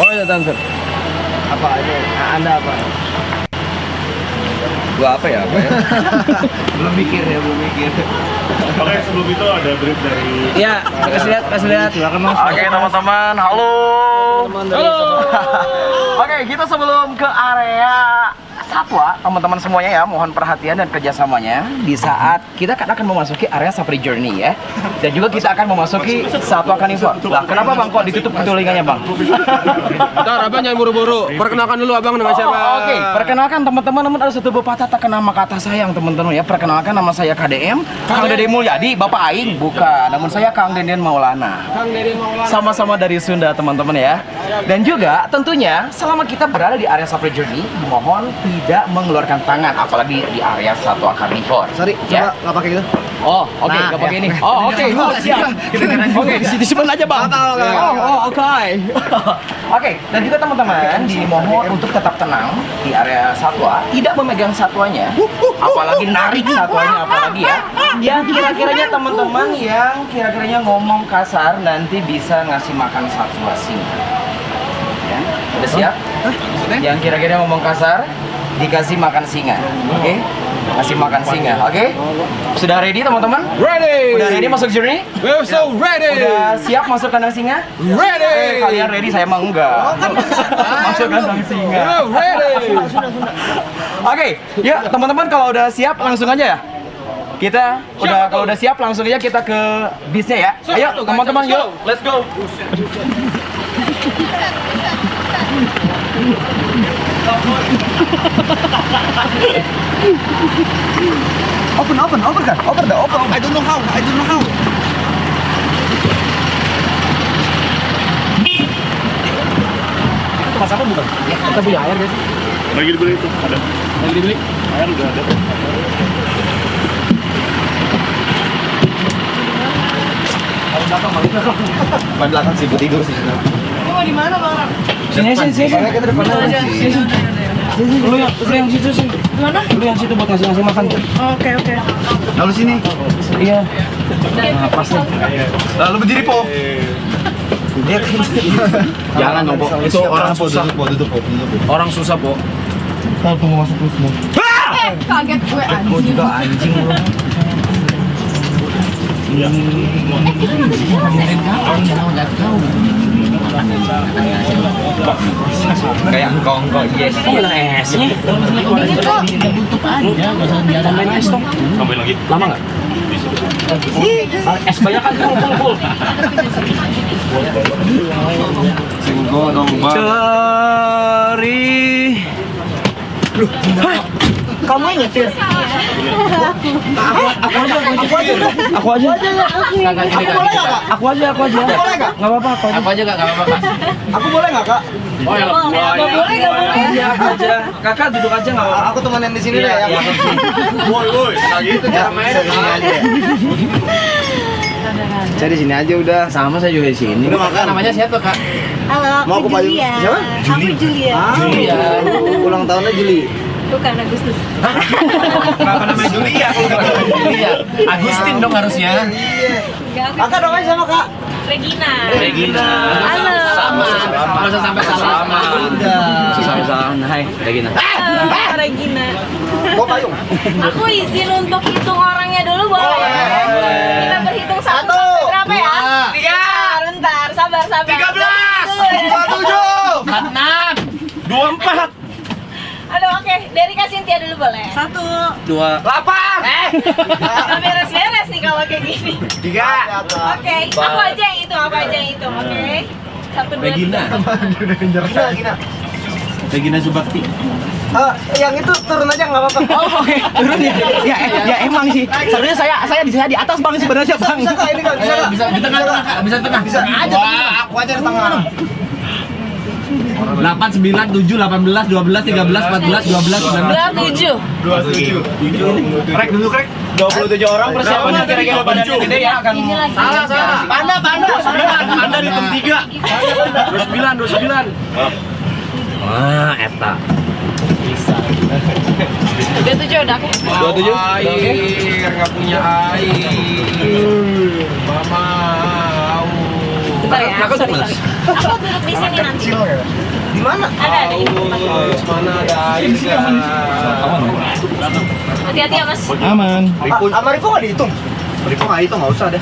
Oh ya transfer. Apa ini? Anda apa? Gua apa ya? Belum mikir. Oke, sebelum itu ada brief dari Iya, kasih lihat. Silakan Mas. Oke teman-teman, halo. Halo. Oke, kita sebelum ke area satwa, teman-teman semuanya ya, mohon perhatian dan kerjasamanya di saat kita akan memasuki area Safari Journey ya, dan juga kita akan memasuki satwa karnivor. Lah, kenapa bang kok ditutup telingannya bang? Ntar abang jangan buru-buru. Perkenalkan dulu abang dengan siapa? Oke, perkenalkan teman-teman, namun ada satu pepatah tak kena maka kata sayang teman-teman ya. Perkenalkan nama saya KDM, Kang Dede Mulyadi, Bapak Aing bukan, namun saya Kang Deden Maulana. Sama-sama dari Sunda teman-teman ya. Dan juga tentunya selama kita berada di area Safari Journey, mohon tidak mengeluarkan tangan, apalagi di area satwa karnivor. Sorry, ya. coba nggak pakai itu. Oh, oke, Nah, nggak pakai ya. ini. Oh, oke, oh, siap. Oke, disimpan aja bang. Oke. Oke, dan juga teman-teman dimohon untuk tetap tenang di area satwa, tidak memegang satwanya, apalagi narik satwanya, apalagi ya. Yang kira-kiranya teman-teman yang kira-kiranya ngomong kasar nanti bisa ngasih makan satwa singa. Ya, udah siap? Yang kira-kira ngomong kasar dikasih makan singa, oke? Kasih makan singa, oke? Sudah ready teman-teman? Ready. Udah ready masuk journey? We're so ready. Udah siap masuk kandang singa? Ready. Kalian ready, saya mah enggak. Masuk kandang singa. We're ready. Oke, yuk teman-teman kalau udah siap langsung aja ya. Kita udah kalau udah siap langsung aja kita ke bisnya ya. Ayo teman-teman yuk, let's go. Open kan? Open dah, open. I don't know how. Mas apa bukan? Ya, kita punya air guys. lagi dibeli itu ada. Lagi dibeli. Air udah ada. Ban belakang sih, buat tidur sih. Sini. Makanya kita depan aja. Lu yang situ sih. Mana? Lu yang situ buat ngasih makan. Oke. Lalu sini. Iya. Nah, pas nih. Lalu berdiri po. Jangan dong, Po. Itu orang susah. Duduk po. Orang susah, Po. Kalau tunggu masuk terus semua. Kaget gue Gua juga anjing lu. Kayak kongko, yes. Kok bilang esnya? Tambahin es dong. Tambahin lagi. Lama nggak? Es banyak kan full. Singgo dong, Bang. Cari. kamu yang nyetir. Aku aja. Aku aja. Boleh nggak? Nggak apa-apa. Apa aja nggak apa-apa. Aku boleh nggak, Kak? Oh ya. Nggak boleh. Iya, aku aja. Kakak duduk aja nggak apa-apa. Aku temenin di sini deh ya. Woi, nah gitu cara main. Saya di sini aja. Saya di sini aja udah. Sama saya juga di sini. Udah makan. Namanya siapa, Kak? Halo, Mau aku aku baju- Julia. siapa? Aku Julia. Julia. Ulang tahunnya Juli. Bukan Agustus. Kenapa namanya Julia? Julia. Agustin dong harusnya. Kakak dong aja sama Kak. Regina. Halo. Sama. Masa sampai sama. Sama-sama. Hai, Regina. Regina. Mau payung? Aku izin untuk hitung orangnya dulu boleh? Kita berhitung satu sampai berapa ya? 3. Bentar, sabar. 13. 26. 24. Aduh, oke. Dari Kak Cynthia dulu boleh? 1. 2. 8. Nggak beres-beres nih kalau kayak gini. 3. Oke, aku aja yang hitung, oke? 1, 2, 3. Gina. Regina Subakti. Yang itu turun aja nggak apa-apa. Oh, oke. Turun ya. Ya emang sih. Sebenarnya saya di atas Bang sebenarnya, Bang. Bisa Kak, ini Kak, bisa Kak. Bisa di tengah, Kak. Bisa di tengah. Bisa aja. Aku aja di tengah. 8, 9, 7, 18, 12, 13, 14, 12, 19. 27. 27. Krek dulu, Krek. 27 orang persiapan kira-kira badannya gede ya akan. Salah. Panda di tim 3. 29. Wah, eta. 27 udah oke. 27. Air, nggak punya air. Mama. Bentar ya. Sorry. Aku duduk di sini nanti. Di mana? Ada di tempat. Mana ada ya? Hati-hati ya Mas. Aman. Sama Rifo nggak dihitung? Rifo nggak hitung, nggak usah deh.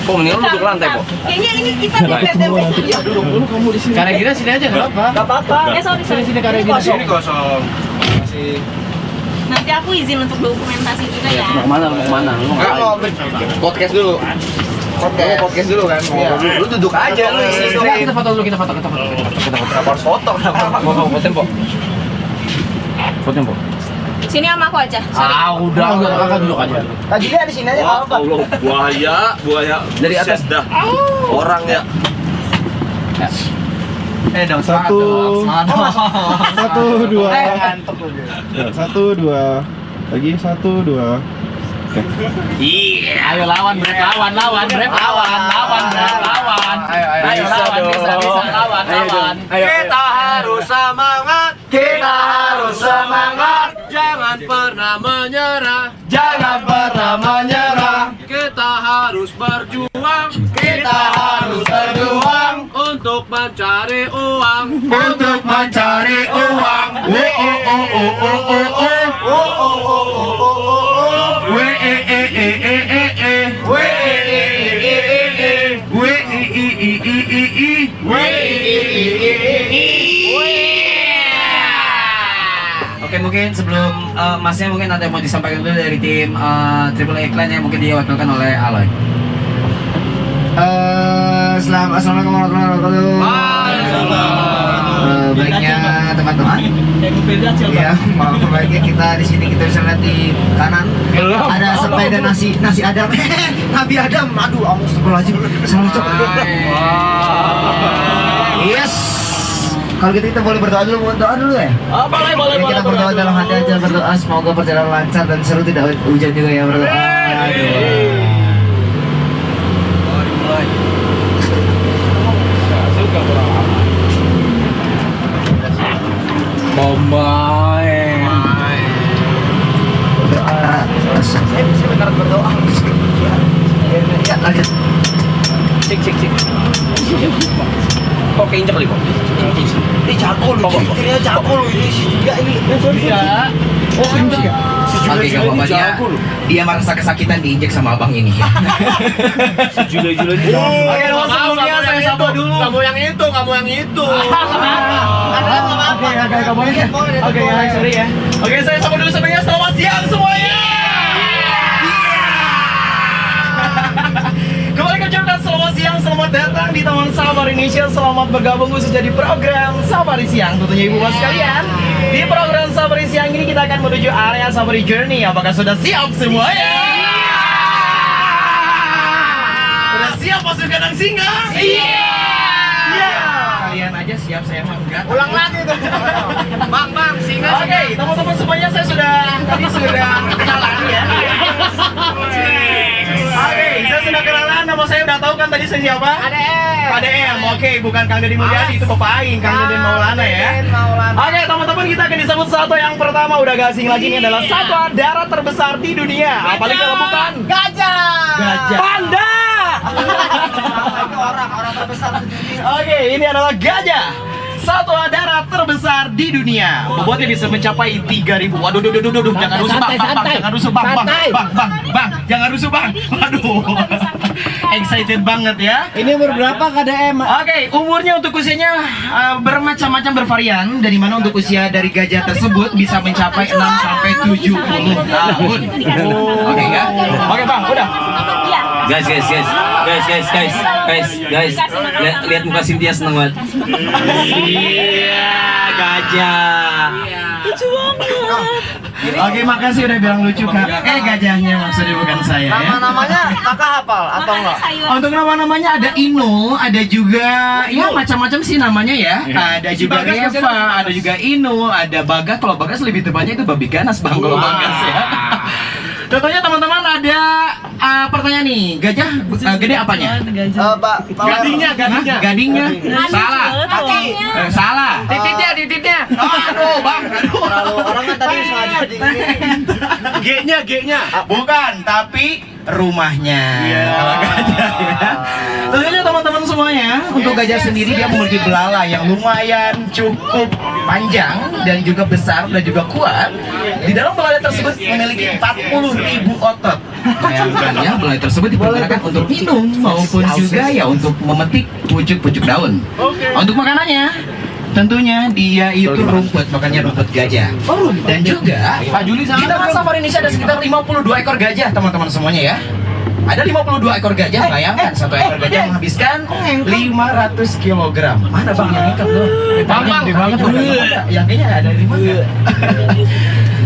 Kok mendingan lu duduk lantai, kok. Kayaknya ini kita lihat-lihat. Iya, duduk dulu kamu di sini. Karena kita sini aja nggak apa? Nggak apa-apa. Sorry. Sini karena Ini kosong. kosong. Masih. Nanti aku izin untuk dokumentasi juga ya. Mau kemana? Lu Enggak mau podcast dulu. Podcast dulu kan. Iya. Lu duduk aja lu isi Kita foto dulu, kita foto. Kenapa harus foto? Foto tempo. Foto tempo. Sini sama aku aja. Sorry. Udah, kakak duduk aja. Tadi dia di sini aja nggak apa-apa. Allah, buaya Dari atas. dah. Orang ya. Dong, Satu, dua, ngantuk lu dia. satu, dua, lagi satu, dua. Iya, ayo lawan, Brep, lawan, Brep, lawan. Ayo lawan, bisa, lawan. Kita harus semangat. Kita harus semangat. Jangan pernah menyerah. Jangan pernah menyerah. Kita harus berjuang Kita harus berjuang untuk mencari uang. untuk mencari uang. Oke, mungkin sebelum masnya mungkin ada yang mau disampaikan dulu dari tim Triple A Clan yang mungkin diwakilkan oleh Aloy. Assalamualaikum warahmatullahi wabarakatuh. Baiknya teman-teman. Ya, baiknya kita di sini kita bisa lihat di kanan ada sepeda nasi Adam. Nabi Adam. Aduh, astagfirullahaladzim. Salah cok. Yes. Kalau gitu kita boleh berdoa dulu, ya. Boleh. Kita berdoa dalam hati aja, berdoa semoga perjalanan lancar dan seru, tidak hujan juga ya, berdoa. Sebentar berdoa. Ya, lanjut. Cek. Kok keinjak kali, kok? Ini jago lu, ini jago lu ini si juga ini. Iya. Oke, gak apa-apa, dia merasa kesakitan diinjek sama abang ini. Jule-jule Oke, sebelumnya saya sapa dulu. Kamu yang itu. Oke, sorry ya. Oke, saya sapa dulu semuanya. Selamat siang semuanya. Kembali ke ucapkan selamat siang, selamat datang di Taman Safari Indonesia. Selamat bergabung khususnya di program Safari Siang. Tentunya ibu bapak sekalian, di program Safari Siang ini kita akan menuju area Safari Journey. Apakah sudah siap semuanya? Sudah siap pasukan dan singa? Iya. Kalian aja siap, saya mah enggak. Ulang lagi tuh. Bang, singa. Oke, teman-teman semuanya saya sudah kenalan ya. Oke, saya sudah kenalan. Nama saya udah tahu kan tadi saya siapa? ADM. Oke, bukan Kang Deddy Mulyadi, itu Bapak Aing, Kang Deddy Maulana ya. Oke, teman-teman, kita akan disambut satwa yang pertama, udah gak asing lagi, ini adalah satwa darat terbesar di dunia. Apalagi kalau bukan gajah. Panda. Itu orang terbesar di dunia. Oke, ini adalah gajah. Satwa darat terbesar di dunia. Bobotnya bisa mencapai 3.000. Waduh, jangan rusuh bang, jangan rusuh bang, jangan rusuh bang. Waduh, excited banget ya. Ini umur berapa KDM? Oke, umurnya untuk usianya bermacam-macam bervarian. Dari mana untuk usia dari gajah tersebut bisa mencapai 6 sampai 70 tahun. Oke ya? Oke bang, udah. Iya. Guys. Lihat muka Cynthia seneng banget. Iya, gajah. Lucu banget. Oke, makasih udah bilang lucu kak. Gajahnya maksudnya bukan saya ya. Namanya kakak hafal atau enggak? Untuk nama-namanya ada Ino, ada juga ya macam-macam sih namanya ya. Ada juga Reva, ada juga Ino, ada Bagas. Kalau Bagas lebih tepatnya itu babi ganas bang kalau Bagas ya. Contohnya teman-teman ada pertanyaan nih, gajah gede apanya? Gadingnya. Salah. Salah. Titiknya. Aduh bang, aduh. Orang kan tadi sengaja G-nya. Bukan, tapi rumahnya. Kalau gajah ya. Tentunya teman-teman semuanya, untuk gajah sendiri dia memiliki belalai yang lumayan cukup panjang dan juga besar dan juga kuat. Di dalam belalai tersebut memiliki 40.000 otot. Bayangkan ya, belalai tersebut digunakan untuk minum maupun juga ya untuk memetik pucuk-pucuk daun. Untuk makanannya, tentunya dia itu rumput, makanya rumput gajah. Dan juga Pak Juli di Taman Safari Indonesia ada sekitar 52 ekor gajah teman-teman semuanya ya. Ada 52 ekor gajah, bayangkan satu ekor gajah menghabiskan 500 kg. Mana bang yang ikat lo? Bang, yang kayaknya ada 5 kan?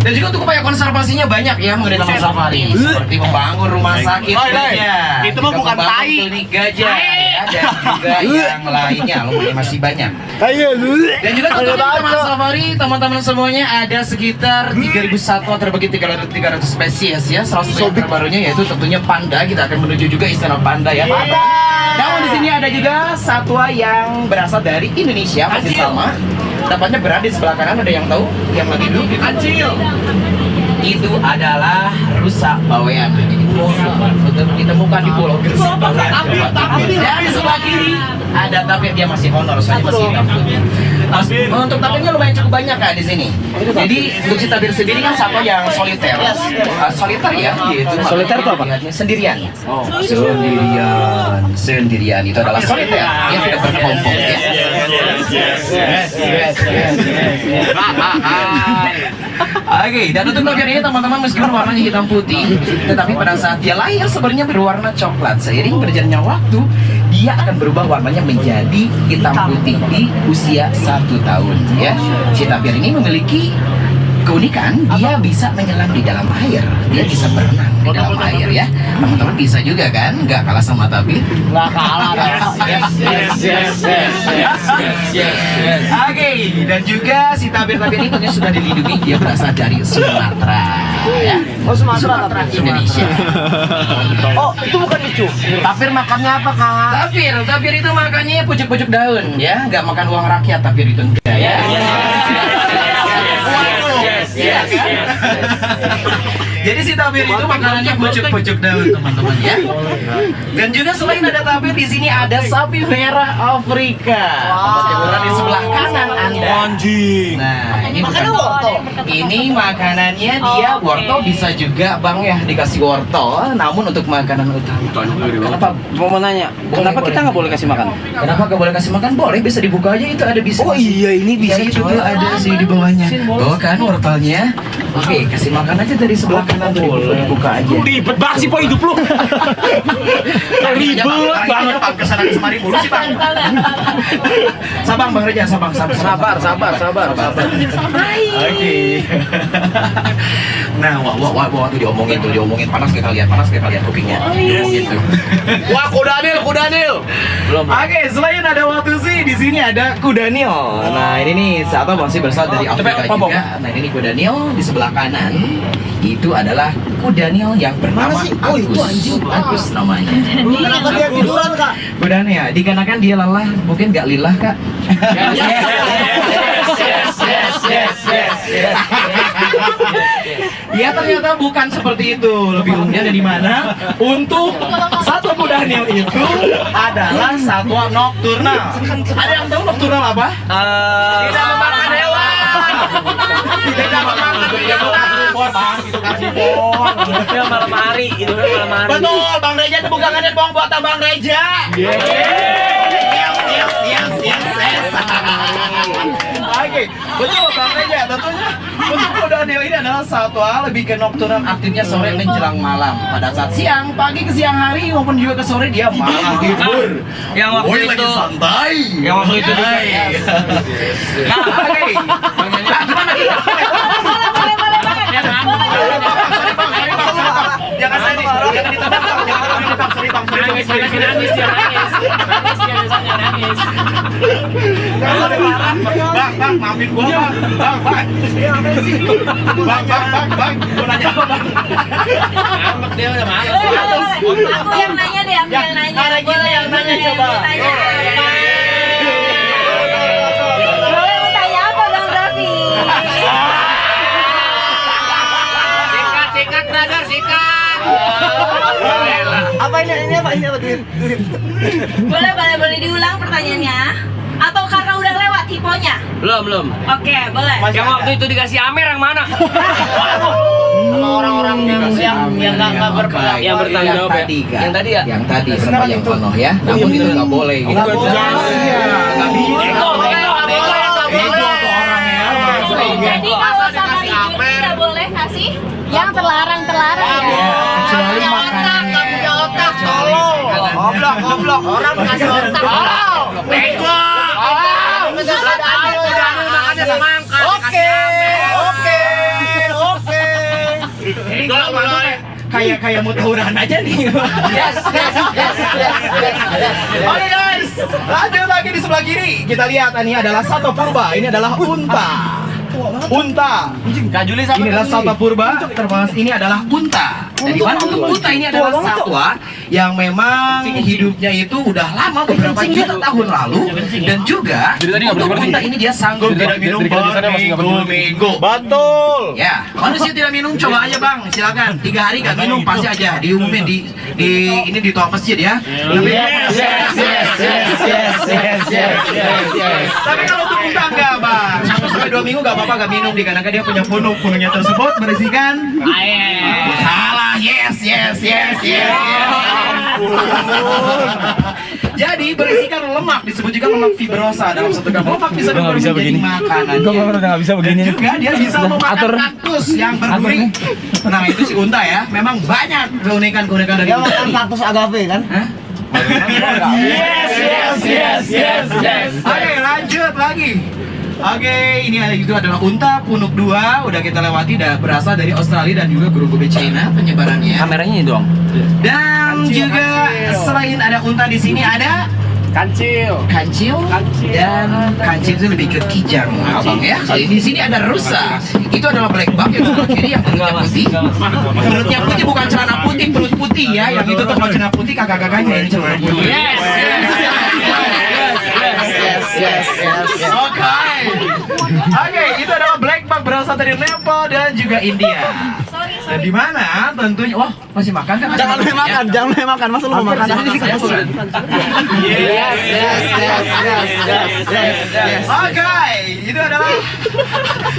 Dan juga untuk upaya konservasinya banyak ya mengenai Taman Safari, seperti membangun rumah sakit gajah, Itu mah juga bukan membangun tai. klinik gajah ya, dan juga yang lainnya, lumayan masih banyak. Dan juga tentunya di Taman Safari teman-teman semuanya ada sekitar 3.000 satwa terbagi 300 spesies ya. Salah satu yang terbarunya yaitu tentunya panda. Kita akan menuju juga istana panda ya. Namun di sini ada juga satwa yang berasal dari Indonesia masih sama. Tepatnya berada di sebelah kanan, ada yang tahu yang lagi duduk di kecil. Itu adalah rusa bawean. Ditemukan di Pulau Gresik. Dan di sebelah kiri ada tapir, dia masih honor, soalnya masih hitam putih. Untuk tapirnya lumayan cukup banyak Kak di sini. Jadi untuk si tapir sendiri kan satwa yang soliter. Soliter ya, yaitu soliter itu apa? Sendirian. Sendirian itu adalah soliter. Dia tidak berkelompok ya. Oke, dan untuk tapir ini teman-teman meskipun warnanya hitam putih, tetapi pada saat dia lahir sebenarnya berwarna coklat. Seiring berjalannya waktu, dia akan berubah warnanya menjadi hitam putih di usia 1 tahun ya. Si tapir ini memiliki keunikan, dia bisa menyelam di dalam air, dia bisa berenang di dalam air ya. Teman-teman bisa juga kan, nggak kalah sama tapir? Nggak kalah. Oke, dan juga si tapir-tapir ini tentunya sudah dilindungi, dia berasal dari Sumatera ya. Oh, Sumatera. Indonesia. Oh, itu bukan lucu. Tapir makannya apa, Kak? Tapir itu makannya pucuk-pucuk daun ya, nggak makan uang rakyat tapir itu enggak ya. Iya kan? Jadi si tapir itu makanannya pucuk-pucuk daun teman-teman ya. Dan juga selain ada tapir, di sini ada sapi merah Afrika. Tempat yang berada di sebelah kanan Anda. Nah, ini bukan wortel. Ini makanannya dia wortel, bisa juga Bang ya dikasih wortel. Namun untuk makanan utama. Kenapa? Mau nanya, kenapa kita nggak boleh kasih makan? Kenapa gak boleh kasih makan? Boleh, bisa dibuka aja, itu ada bisa. Oh iya, ini bisa itu tuh ada sih di bawahnya. Bawa kan wortelnya. Oke, kasih makan aja dari sebelah kanan tuh, dibuka aja. Ribet banget sih po hidup lu. Ribet banget Bang, kesana kemari mulu sih Bang. Sabar Bang Reja, sabar. Oke. Nah, wah tuh diomongin panas kayak kalian kupingnya. Gitu. Wah, kudanil. Belum. Oke, selain ada Watusi, di sini ada Kudanil. Nah, ini nih satwa masih berasal dari Afrika juga. Nah, ini nih Kudanil di sebelah kanan. Itu adalah Kudanil yang bernama Agus namanya. Kenapa dia tiduran, Kak? Kudanil, dikarenakan dia lelah, mungkin nggak lillah Kak. Ya ternyata bukan seperti itu. Lebih uniknya dari mana? Untuk satu Kudanil itu adalah satwa nokturnal. Ada yang tahu nokturnal apa? Tidak memakan hewan. Tidak memakan hewan. Dia malam hari, Betul, Bang Reja itu bukannya bawang buatan Bang Reja. Yes. Oke, betul Bang Reja. Tentunya untuk Kudanil ini adalah satwa lebih ke nokturnal, aktifnya sore menjelang malam. Pada saat siang, pagi ke siang hari maupun juga ke sore dia malah tidur. Yang waktu Boy lagi santai. Yang waktu itu juga. Nah, oke. Gimana kita? Jangan sedih, jangan ditebak, sorry bang. Nangis dia nangis. Bang, maafin gua bang. Bang, gua nanya apa bang? Ngambek dia udah males. Aku yang nanya deh, aku yang nanya. Ada kita yang nanya coba. Boleh mau tanya apa Bang Raffi? Ini apa duit? Boleh diulang pertanyaannya? Atau karena udah lewat hiponya? Belum. Oke, boleh. Yang waktu itu dikasih Amer yang mana? Sama orang-orang yang nggak berpendapat. Yang bertanggung jawab ya? tadi kan? Yang tadi ya? Yang tadi semua yang penuh ya. Namun itu nggak boleh gitu. Nggak boleh. Nggak bisa. Ego tuh orangnya. Jadi kalau sama ibu tidak boleh kasih yang terlarang ya. Kecuali makanannya. Goblok. Orang kasih otak. Ego. Makannya sama angka. Oke. Ini Ego mulai. kayak mau tawuran aja nih. Yes. Oke guys, lanjut lagi di sebelah kiri. Kita lihat ini adalah Sato Purba. Ini adalah unta. Kak Juli sama Ini adalah Sato Purba. Terus ini adalah unta. Dari mana untuk unta ini adalah satwa yang memang hidupnya itu udah lama beberapa juta tahun lalu dan juga untuk unta ini dia sanggup tidak minum minggu. Betul. Ya, manusia tidak minum coba aja bang, silakan 3 hari gak minum pasti aja diumumin di ini di toa masjid ya. Tapi kalau untuk unta enggak bang, 1-2 minggu gak apa-apa gak minum dikarenakan dia punya punuknya tersebut berisikan salah. Yes. Jadi berisikan lemak, disebut juga lemak fibrosa dalam satu gram lemak bisa berubah menjadi makanan. Nggak bisa begini. Dan juga dia bisa memakan kaktus yang berduri. Nah itu si unta ya, memang banyak keunikan dari Dia unta makan ini. kaktus agave kan? Hah? Yes. Oke, lanjut lagi. Oke, ini itu adalah unta punuk 2. Udah kita lewati, berasal dari Australia dan juga guru-guru China penyebarannya. Kameranya ini doang. Dan juga selain ada unta di sini ada kancil dan kancil itu lebih ke kijang abang ya. Kali di sini ada rusa. Itu adalah black buck yang sebelah kiri yang perutnya putih. Perutnya putih bukan celana putih, perut putih ya. Yang itu tuh kalau celana putih kakak-kakaknya ini celana putih. Yes. Oke, itu adalah black buck berasal dari Nepal dan juga India. Dan di mana tentunya, wah masih makan kan? Jangan makan. Masa lu mau makan?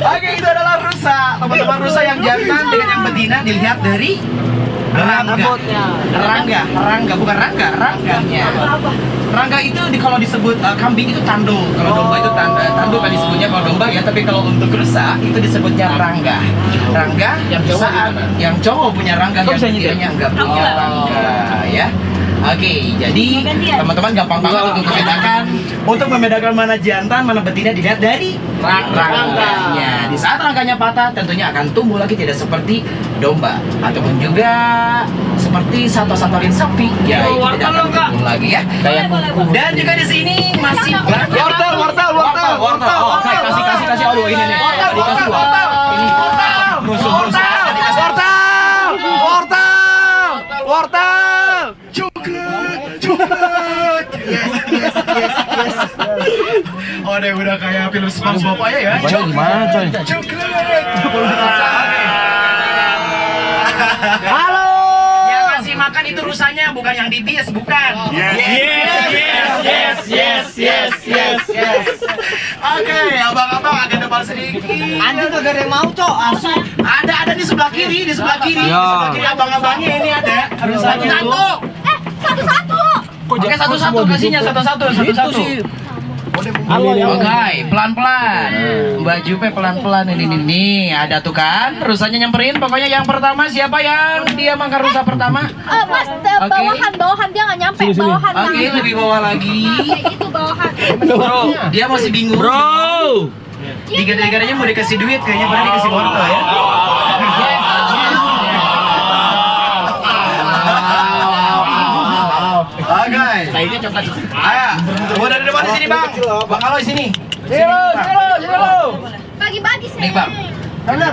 Oke, itu adalah rusa. Teman-teman, rusa yang jantan dengan yang betina dilihat dari rangganya. Rangga itu kalau disebut kambing itu tanduk, kalau domba itu tanduk kan disebutnya kalau domba ya, tapi kalau untuk rusa itu disebutnya rangga. Rangga yang cowok punya rangga, yang ceweknya enggak punya rangga ya. Oke, jadi teman-teman gampang banget untuk membedakan mana jantan, mana betina dilihat dari rangganya. Di saat rangganya patah, tentunya akan tumbuh lagi tidak seperti domba ataupun juga seperti satu-satu sapi. Ya, itu tidak akan tumbuh lagi ya. Dan juga di sini masih banyak wortel. Oke, kasih. Aduh, ini nih. Dikasih wortel. Ini wortel. Coklat. Yes. Oh, deh udah kayak film SpongeBob aja ya. Gimana coy? Coklat. Halo. Yang ngasih makan itu rusanya, bukan yang dibius, bukan. Yes. Oke, abang-abang agak depan sedikit. Anjing kagak ada yang mau, Cok. Asu. Ada di sebelah kiri. Di sebelah kiri abang-abangnya ini ada. Rusanya satu. Satu-satu. Oke, satu-satu kasihnya, satu-satu. Oke, pelan-pelan. Mbak Jupe pelan-pelan ini ada tuh kan. Rusanya nyamperin. Pokoknya yang pertama siapa yang dia makan rusa pertama? Mas, bawahan dia nggak nyampe. Bawahan. Oke, lebih bawah lagi. Itu bawahan. Bro, dia masih bingung. Bro. Tiga-tiganya mau dikasih duit, kayaknya pernah dikasih wortel ya. Oke. Ayo, mau dari depan di sini bang. Bang Aloy sini. Sini. Bagi-bagi sih. Nih bang. Bentar.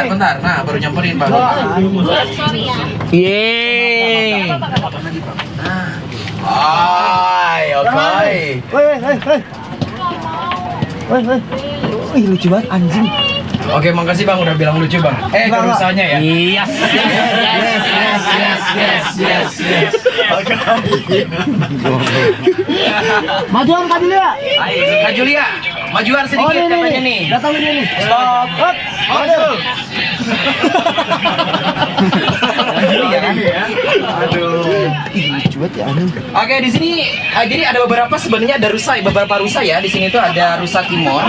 Bentar. Nah, baru nyamperin bang. Sorry ya. Yeay. Woi. Wih, lucu banget anjing. Oke, makasih Bang udah bilang lucu Bang. Kerusanya ya. Iya. Majuan Kak Julia. Kak Julia, majuan sedikit katanya nih. Datang ini nih. Stop. Maju. Oke, di sini jadi ada beberapa sebenarnya ada beberapa rusa ya. Di sini tuh ada rusa timur,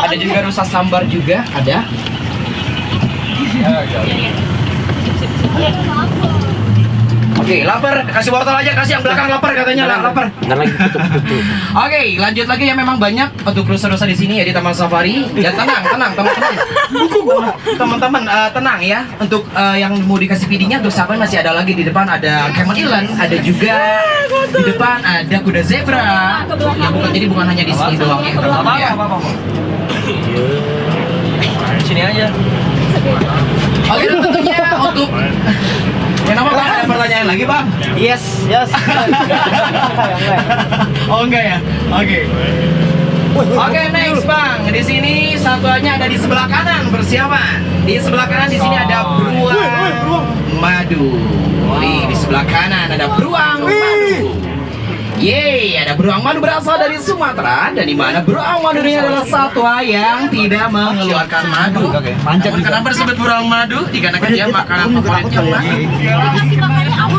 ada juga rusa sambar juga ada. Oke, lapar, kasih wortel aja, kasih yang belakang lapar katanya lapar. Oke, lanjut lagi ya, memang banyak untuk rusa-rusa di sini ya di Taman Safari. Ya tenang teman-teman. Teman-teman tenang ya. Untuk yang mau dikasih feedingnya untuk sahabat masih ada lagi di depan ada Camel Island, ada juga di depan ada kuda zebra. Ya bukan hanya di sini doang ya teman-teman ya. Sini aja. Oke, dan tentunya untuk kenapa Bang? Ada pertanyaan lagi Bang? Yes. Oh enggak ya? Oke. Oke, next Bang. Di sini satuannya ada di sebelah kanan, persiapan. Di sebelah kanan di sini ada beruang madu. Di sebelah kanan ada beruang madu. Yeay, ada beruang madu berasal dari Sumatera dan di mana beruang madu ini adalah satwa yang tidak mengeluarkan madu. Namun kenapa disebut beruang madu? Dikarenakan dia makanan favoritnya madu.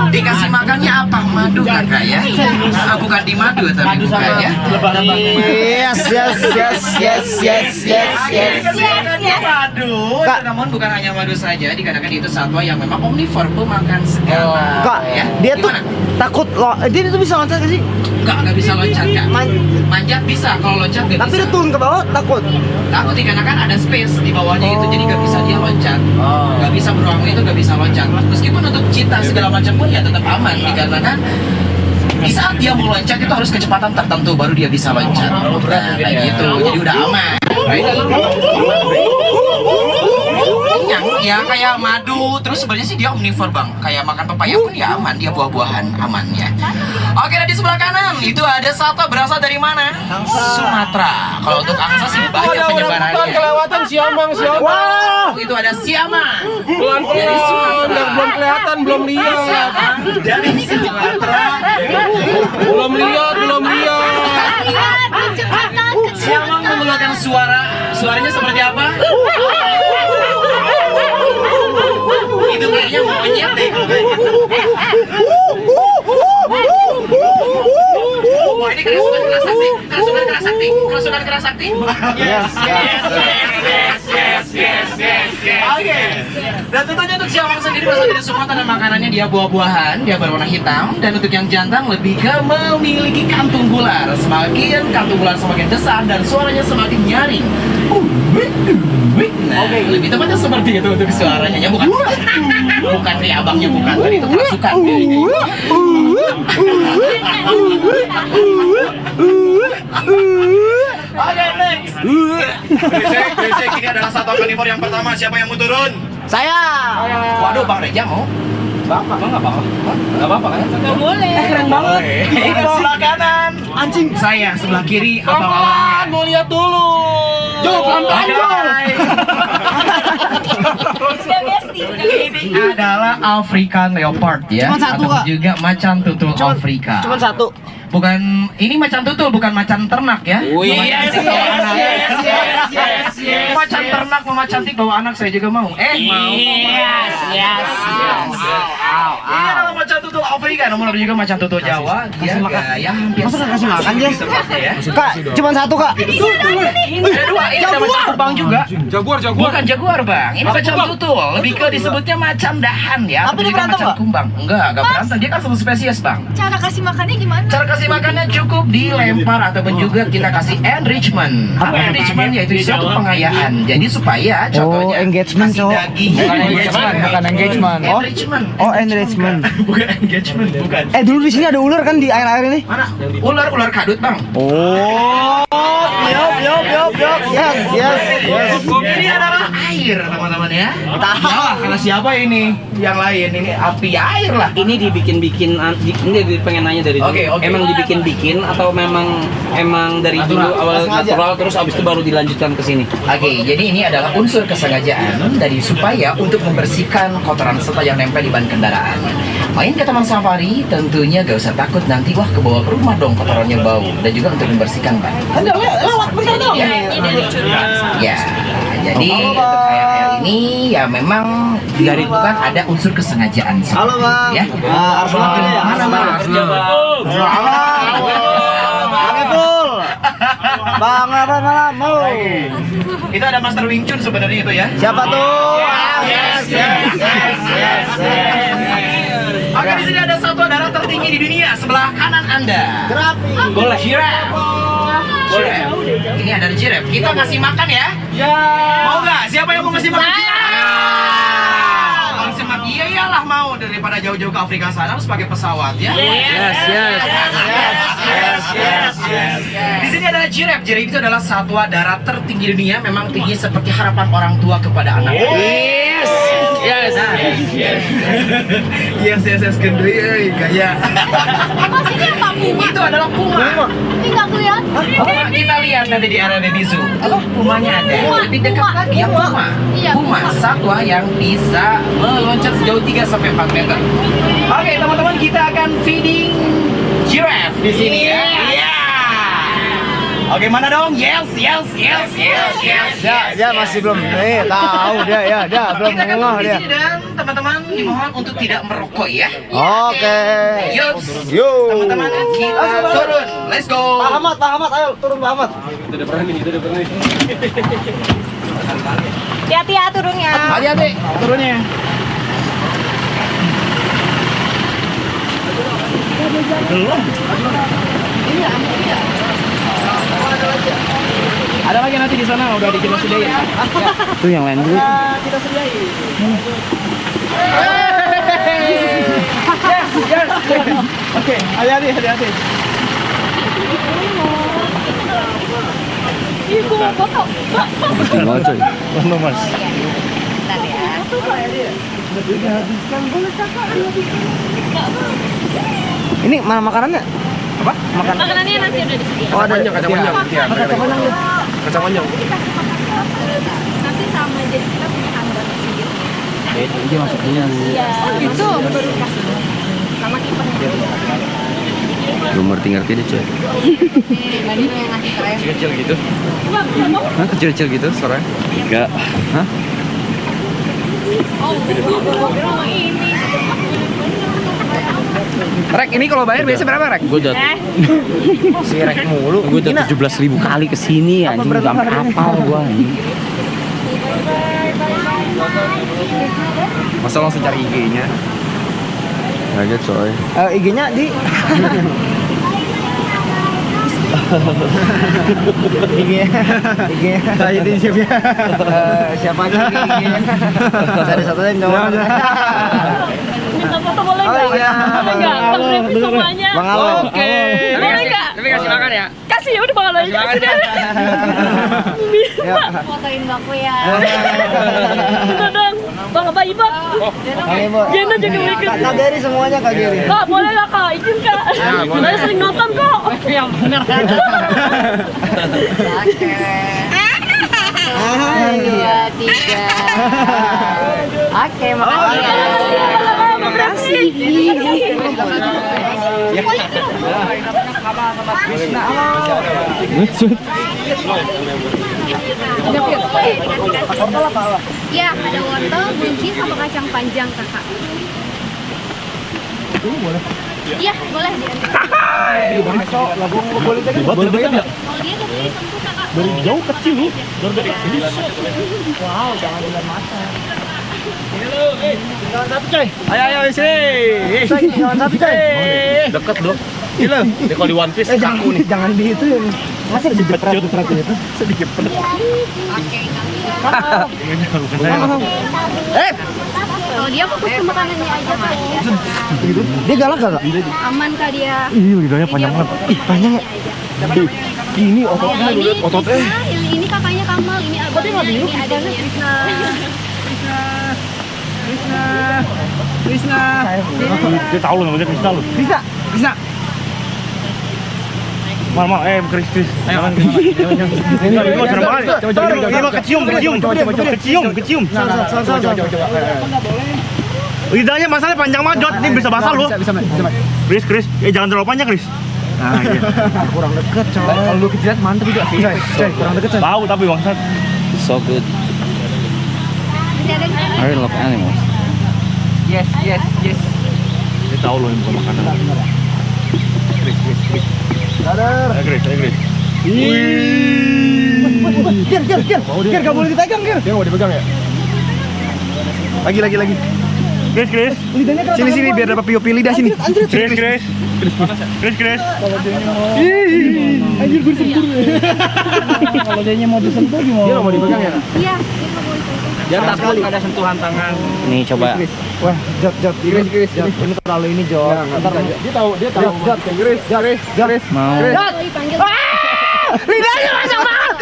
Dikasih makannya apa? Madu kakak ya? Bukan di madu tapi bukan ya. Yes. Madu, namun bukan hanya madu saja, dikarenakan itu satwa yang memang omnivore, pemakan segala. Kak, Ya, dia tuh gimana? takut loh. Dia tuh bisa loncat gak sih? Nggak bisa loncat Kak. Manjat bisa, kalau loncat nggak Tapi bisa. dia turun ke bawah takut. Takut dikarenakan ada space di bawahnya itu, jadi nggak bisa dia loncat. Nggak bisa beruang itu nggak bisa loncat. Meskipun untuk cita segala macam pun ya tetap aman, dikarenakan di saat dia mau loncat itu harus kecepatan tertentu baru dia bisa loncat. Nah, kayak gitu, jadi udah aman. Kenyang ya kayak madu, terus sebenarnya sih dia omnivore Bang. Kayak makan pepaya pun ya aman, dia buah-buahan aman ya. Oke, dan di sebelah kanan itu ada satwa berasal dari mana? Sumatera. Kalau untuk angsa sih banyak penyebarannya. Kelewatan siamang. Wah. Itu ada siamang. Pelan-pelan. Belum kelihatan, belum lihat. Dari Sumatera. Belum lihat. Siamang mengeluarkan suaranya seperti apa? Itu kayaknya monyet deh kalau kayak gitu. Wah, ini kerasukan keras sakti. Yes. Oke. Dan tentunya untuk siamang sendiri berasal dari Sumatera dan makanannya dia buah-buahan, dia berwarna hitam, dan untuk yang jantan lebih ke memiliki kantung gular. Semakin kantung gular semakin besar dan suaranya semakin nyaring. Nah, lebih tepatnya seperti itu untuk suaranya, ya bukan kayak abangnya, bukan, tadi itu kerasukan Oke, next. Berisik, ini adalah satwa karnivor yang pertama. Siapa yang mau turun? Saya. Waduh, Bang Reja mau? Bang nggak apa-apa. Nggak apa-apa kan? Nggak boleh. Keren banget. Sebelah kanan, anjing. Saya sebelah kiri, abang-abangnya. Mau lihat dulu. Pelan-pelan, Ini adalah African leopard ya. Cuma satu, Atau Kak. juga macan tutul Afrika. Cuma satu. Bukan, ini macan tutul, bukan macan ternak ya. Yes. Macan ternak sama cantik bawa anak saya juga mau. Mau. Ini adalah macan tutul Afrika, namun ada juga macan tutul Jawa. Dia gaya hampir Masa nggak kasih makan, Jes? ya. Kak, cuma satu Kak. Ada dua, ini ada macan kumbang juga. Jaguar. Bukan jaguar Bang, ini macan tutul. Lebih ke disebutnya macan dahan ya. Tapi dia juga berantem macan nggak? kumbang. Enggak berantem. Dia kan satu spesies Bang. Cara kasih makannya gimana? Cara kasih makannya cukup dilempar ataupun juga kita kasih enrichment. Enrichment yaitu suatu pengayaan. Jadi supaya contohnya engagement, kasih cowok. daging. Bukan engagement. Oh, Enrichment. enrichment. Bukan engagement, bukan. Dulu di sini ada ular kan di air-air ini? Mana? Ular kadut Bang. Oh, yop. Yes. Ini adalah air air teman-teman ya. Iyalah, karena siapa ini? Yang lain ini api air lah. Ini dibikin-bikin, ini pengen nanya dari dulu. Oke. Emang dibikin-bikin atau memang dari dulu awal natural terus abis itu baru dilanjutkan ke sini? Oke, jadi ini adalah unsur kesengajaan dari supaya untuk membersihkan kotoran serta yang nempel di ban kendaraan. Main ke taman safari tentunya gak usah takut nanti wah kebawa ke rumah dong kotorannya bau, dan juga untuk membersihkan ban. Kan lewat bentar dong. Ya, jadi untuk air ini ya memang dari itu kan ada unsur kesengajaan. Halo bang. Ya. Mana bang? Bang apa mau? Itu ada Master Wing Chun sebenarnya itu ya. Siapa tuh? Oke, di sini ada satwa darat tertinggi di dunia sebelah kanan Anda. Boleh. Giraffe. Boleh. Ini ada giraffe. Kita kasih makan ya. Mau nggak? Siapa yang mau ngasih makan giraffe? Kalau ngasih makan, iya iyalah mau, daripada jauh-jauh ke Afrika sana harus pakai pesawat ya. Yes. Di sini adalah giraffe. Giraffe itu adalah satwa darat tertinggi di dunia. Memang tinggi seperti harapan orang tua kepada anak. Yes, gendut, gaya. Mas ini apa puma? Itu adalah puma. Ini nggak kelihatan. Puma kita lihat nanti di area baby zoo. Pumanya ada. Puma. Lebih dekat lagi ya puma. Iya, Puma, puma. satwa yang bisa meloncat sejauh 3 sampai 4 meter. Oke, teman-teman, kita akan feeding giraffe di sini ya. Iya. Oke, mana dong? Yes. Ya masih belum. Nih tahu dia belum Kita akan ngeh di dia. sini dan teman-teman dimohon untuk tidak merokok ya. Oke. Yuk, Yuk. teman-teman kita turun. Let's go. Pak Ahmad, ayo turun Pak Ahmad. Hati-hati ya turunnya. Hati-hati turunnya. Ada lagi nanti di sana udah kita sediain. Itu yang lain dulu. Kita sediain. Oke, hati-hati. Ih, gua mau foto. Mas. Bentar ya. Ini mana makanannya? Apa? Makanannya nanti udah disediain. Oh ada Kacang panjang. Kacang panjang. Nanti sama jadi kita punya handal sendiri. Dia masuknya. Iya. Gitu. Sama kipernya. Belum ngerti deh cuy. Tadi yang ngasih keren. Kecil gitu. Hah, kecil-kecil gitu suaranya? Enggak. Hah? Oh, sama ini. Rek, ini kalau bayar biasa berapa Rek? Gue udah Si Rek mulu. 17.000 kali kesini anjing, udah sampai hafal gue anjing. Masa langsung cari IG-nya? Aja coy. IG-nya di IG saya di siapa? Siapa aja IG-nya? Cari satu aja nomor. Minta foto boleh nggak? Oh, iya. Boleh nggak? Bang Revi semuanya. Bang Alo. Oke. Boleh nggak? Tapi kasih makan ya. Kasih ya udah Bang Alo aja. Ya. Fotoin baku ya. Minta dong. Bang apa Ibu? Kang Ibu. Jena juga ikut. Kak Geri semuanya Kak Geri. Kak boleh nggak Kak? Izin Kak. Saya sering nonton kok. Yang benar. Oke. 2, 3. Oke, makasih. Ya, ada wortel, buncis, sama kacang panjang kakak. Iya, boleh. Boleh banget. Kalau dia lebih tentu kakak. Dari jauh kecil loh. Dari ini Ayo sini. Jangan satu coy. Deket loh. Gila. Dia kalau di One Piece kaku nih. Jangan di itu. Masih sedikit perat itu. Sedikit perat. Kalau dia fokus ke makanannya aja kak. Dia galak gak? Aman kak dia. Ih, lidahnya panjang banget. Ih, panjang ya. Ini ototnya, Yang ini kakaknya Kang Kamal, ini abangnya, ini adiknya. Krishna. Dia tahu lo namanya Kristal lo. Krishna. Mal, Kris. Jangan. Ini mah serem banget. Ini mah kecium. Lidahnya masalahnya panjang banget, Jod. Ini bisa basah lo. Bisa. Kris. Jangan terlalu panjang, Kris. Nah, iya. Kurang deket, coy. Kalau lu kejilat mantep juga. Coy, kurang deket, coy. Tahu tapi bangsat. So good. Masih ada I really love animals. Yes. Dia tahu lo yang bukan makanan. Kris. Kris. Gir, gak boleh dipegang, Gir. Dia mau dipegang ya? Lagi. Kris. Sini, biar dapat POP lidah sini. Kris. Anjir, gue disentuh. Kalau dia mau disentuh gimana? Dia mau dipegang ya? Iya, dia nggak boleh sentuh. Dia takut ada sentuhan tangan. Nih coba. Wah, Jod. Kris. Ini terlalu ini, Jod. Dia tahu. Jod, Kris. Mau. Jod, dipanggil. Lidahnya banyak banget.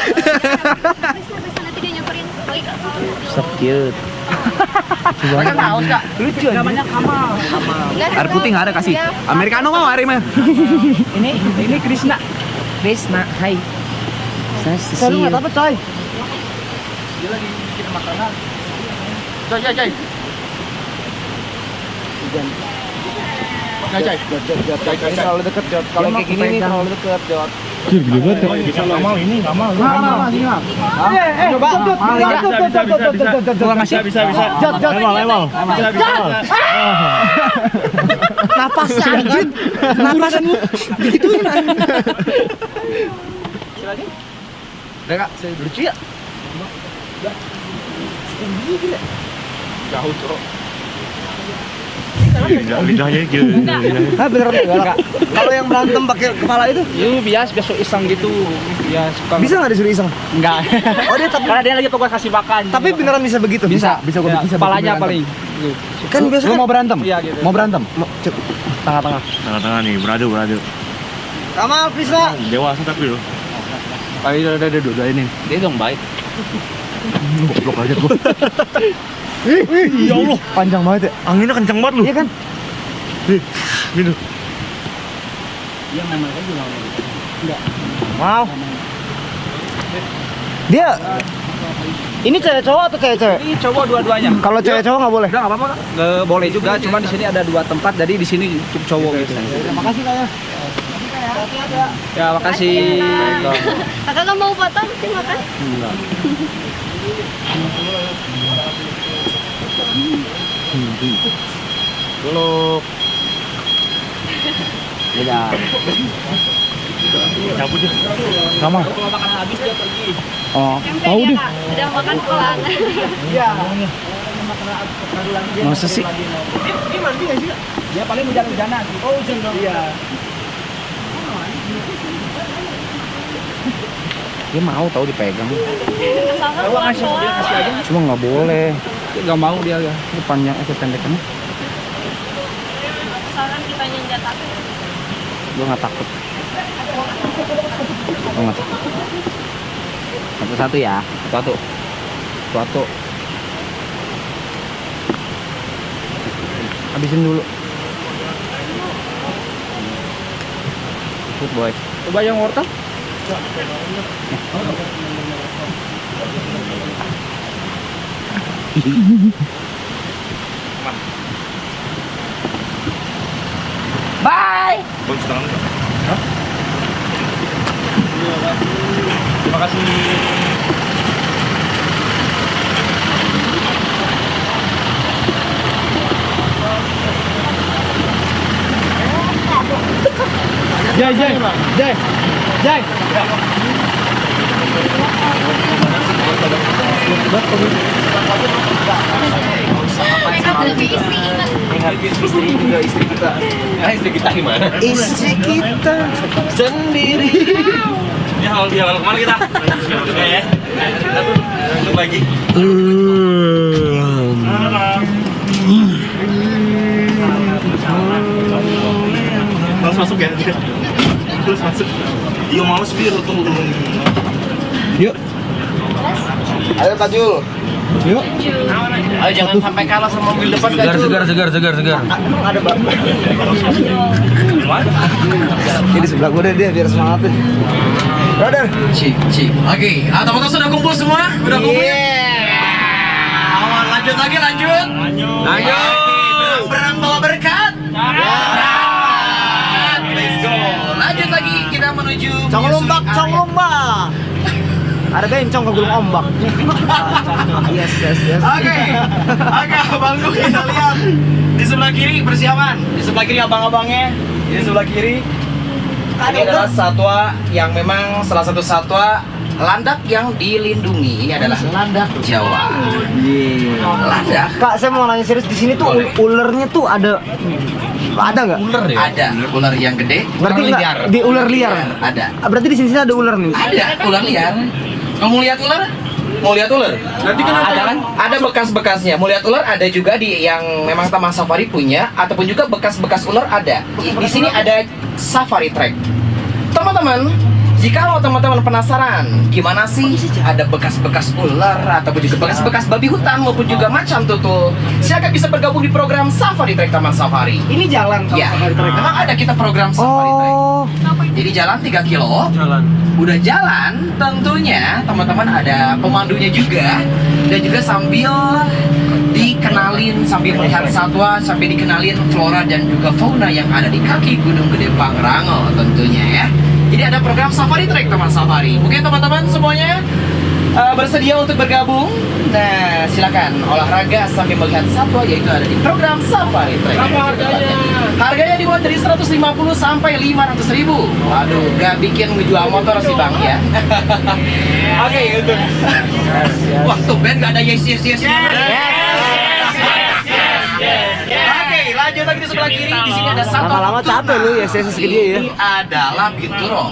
Bisa nanti dia nyamperin. Lagi Kak. So cute. Kan haus, Kak. Lucu aja. Namanya Kamal. Air putih nggak ada kasih. Americano mau air mah. Ini Krishna, hai. Nice to see you. Nggak apa, coy. Dia lagi bikin makanan. Coy. Ini terlalu deket, Jod. Kalau kayak gini nih terlalu deket, Jod. Bisa Kamal ini, Kamal. Coba. Bisa. Lemal. Napas anjir. Napasan lu. Digituin. Udah, Kak. Lucu ya? Jauh, Cok. Lidahnya gila. Beneran enggak, Kak. Kalau yang berantem pakai kepala itu Biasa iseng gitu. Ya suka. bisa nggak disuruh iseng? Enggak. Oh, dia tapi Karena dia lagi fokus kasih makan. tapi beneran bisa begitu? Bisa gua bisa. Kepalanya berantem. paling. Kan biasa Lu kan mau berantem? Iya gitu. mau berantem. Tengah-tengah. Tengah-tengah nih, beradu. Kamal, Krishna. Dewasa tapi lo. Ayo udah dua ini. Dia dong baik. Goblok aja gua. Ya Allah, Panjang banget ya. anginnya kencang banget lu. Iya kan? Gitu. Dia memang aja bilang. Wow. Dia ini cewek cowok atau cewek? Ini coba dua-duanya. Kalau cewek cowok nggak boleh. Udah nggak apa-apa, Kak. Nggak boleh juga, cuma di sini ada dua tempat, jadi di sini cukup cowok gitu. Terima kasih, Kak ya. Ya, makasih. Kakak nggak mau foto, mesti makan. Dulu. Beda. Cabut deh. Kamal. Kalau makanan habis dia pergi. Oh, Tahu deh. Udah makan pelan. masa sih? Dia mandi nggak sih? Dia paling hujan-hujanan. Oh, hujan dong. Iya. Dia mau tahu dipegang. Asalkan pelan doang. Cuma nggak boleh. Dia nggak mau dia ya. Ini panjang pendekannya. Asalkan kita nyenjat aku. Gue nggak takut. Gue nggak takut. Satu-satu ya. Satu. Habisin dulu. Good boy. Coba yang wortel. Bye. Bagus tangan lu. Hah? Terima kasih. Jai. Tapi istri ingat. Istri kita. Istri kita gimana? Istri kita sendiri. Ya, kalau kemana kita? Oke ya. Kita tuh untuk lagi. Terus masuk ya. Terus masuk. Iya males biar tunggu. Yuk. 15. Ayo Kajul. Yuk. Ayo jangan sampai kalah sama mobil depan Segar, segar. Emang ada bang. Ini sebelah gue deh dia biar semangatin. Brother. Cik. Oke, teman-teman sudah kumpul semua? Udah kumpul ya? Awan, lanjut lagi, lanjut. Berang bawa berkat. Let's go. Lanjut lagi, kita menuju Cong lomba. Ada bencong ke gulung ombak. Yes. Oke, abangku kita lihat di sebelah kiri persiapan. Di sebelah kiri abang-abangnya. Di sebelah kiri. Ini adalah satwa yang memang salah satu satwa landak yang dilindungi. Ini adalah landak Jawa. Landak. Kak, saya mau nanya serius, di sini tuh ulernya tuh ada nggak? Ada ular yang gede. Berarti nggak di ular liar. Ada. Berarti di sini ada ular nih. Ada ular liar. Kamu lihat ular? Mau lihat ular? Nanti ada kan? Ada bekas-bekasnya. Mau lihat ular ada juga di yang memang Taman Safari punya, ataupun juga bekas-bekas ular ada. Di sini ada safari track. Teman-teman, jika teman-teman penasaran gimana sih ada bekas-bekas ular ataupun juga bekas-bekas babi hutan maupun juga macan tutul, silakan bisa bergabung di program Safari Track Taman Safari. Ini jalan Ya, memang ada kita program Safari Track. Jadi jalan 3 kilo. Udah jalan, tentunya teman-teman ada pemandunya juga, dan juga sambil dikenalin, sambil melihat satwa, sambil dikenalin flora dan juga fauna yang ada di kaki Gunung Gede Pangrango tentunya ya. Jadi ada program Safari Track Taman Safari. Mungkin teman-teman semuanya bersedia untuk bergabung. Nah, silakan olahraga sambil melihat satwa, yaitu ada di program Safari Track. Berapa harganya? Harganya dimulai dari 150 sampai 500 ribu. Waduh, gak bikin ngejual motor sih bang ya. Oke, untuk wah tuh Ben gak ada yes. Oke, lanjut lagi di sebelah kiri. Di sini ada satu. Lama-lama capek lu ya segede ya. Ini adalah binturong.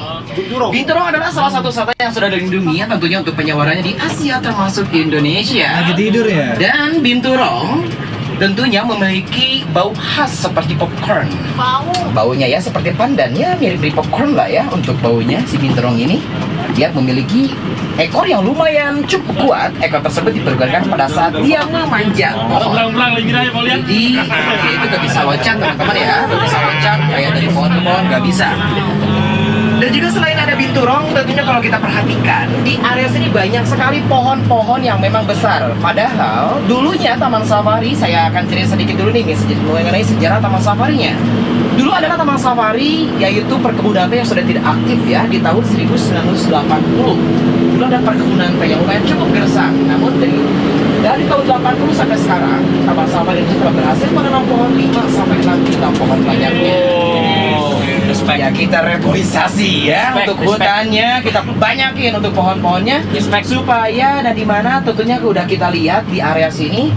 Binturong adalah salah satu satwa yang sudah dilindungi tentunya untuk penyebarannya di Asia termasuk di Indonesia. Lagi tidur ya. Dan binturong tentunya memiliki bau khas seperti popcorn. Baunya ya seperti pandan ya, mirip popcorn lah ya untuk baunya si binturong ini. Dia memiliki ekor yang lumayan cukup kuat. Ekor tersebut dipergunakan pada saat dia memanjat pohon. Jadi dia itu gak bisa loncat teman-teman ya, gak bisa loncat kayak dari pohon ke pohon, gak bisa. Dan juga selain ada binturong, tentunya kalau kita perhatikan di area sini banyak sekali pohon-pohon yang memang besar. Padahal dulunya Taman Safari, saya akan cerita sedikit dulu nih mengenai sejarah Taman Safarinya. Dulu adalah Taman Safari, yaitu perkebunan teh yang sudah tidak aktif ya di tahun 1980. Dulu ada perkebunan teh yang lumayan cukup gersang. Namun dari tahun 80 sampai sekarang, Taman Safari ini telah berhasil menanam pohon 5 sampai 6 juta pohon banyaknya. Ya kita reboisasi ya untuk hutannya, kita banyakin untuk pohon-pohonnya supaya dan dimana tentunya udah kita lihat di area sini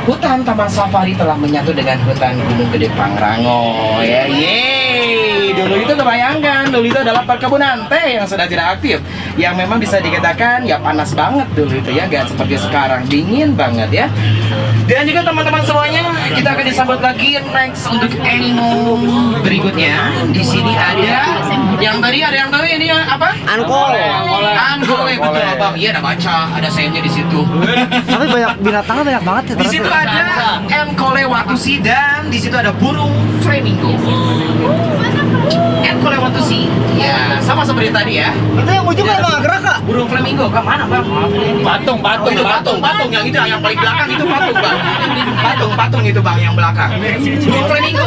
hutan Taman Safari telah menyatu dengan hutan Gunung Gede Pangrango ya. Yeay, dulu itu kebayangkan, dulu itu adalah perkebunan teh yang sudah tidak aktif, yang memang bisa dikatakan ya panas banget dulu itu ya, gak seperti sekarang, dingin banget ya. Dan juga teman-teman semuanya, kita akan disambut lagi next untuk animal berikutnya. Di sini ada yang tadi ada yang tahu ini apa? Angkole. Angkole betul abang. Iya ada baca, ada sayapnya di situ. Tapi banyak binatangnya banyak banget ya. Di situ ada Angkole Watusi dan di situ ada burung flamingo. Angkole Watusi, ya sama seperti tadi ya. Itu yang ujung kan nggak gerak kak? Burung flamingo, ke mana bang? Patung. Oh, itu patung yang itu yang paling belakang itu patung bang. Patung itu bang yang belakang. Burung flamingo.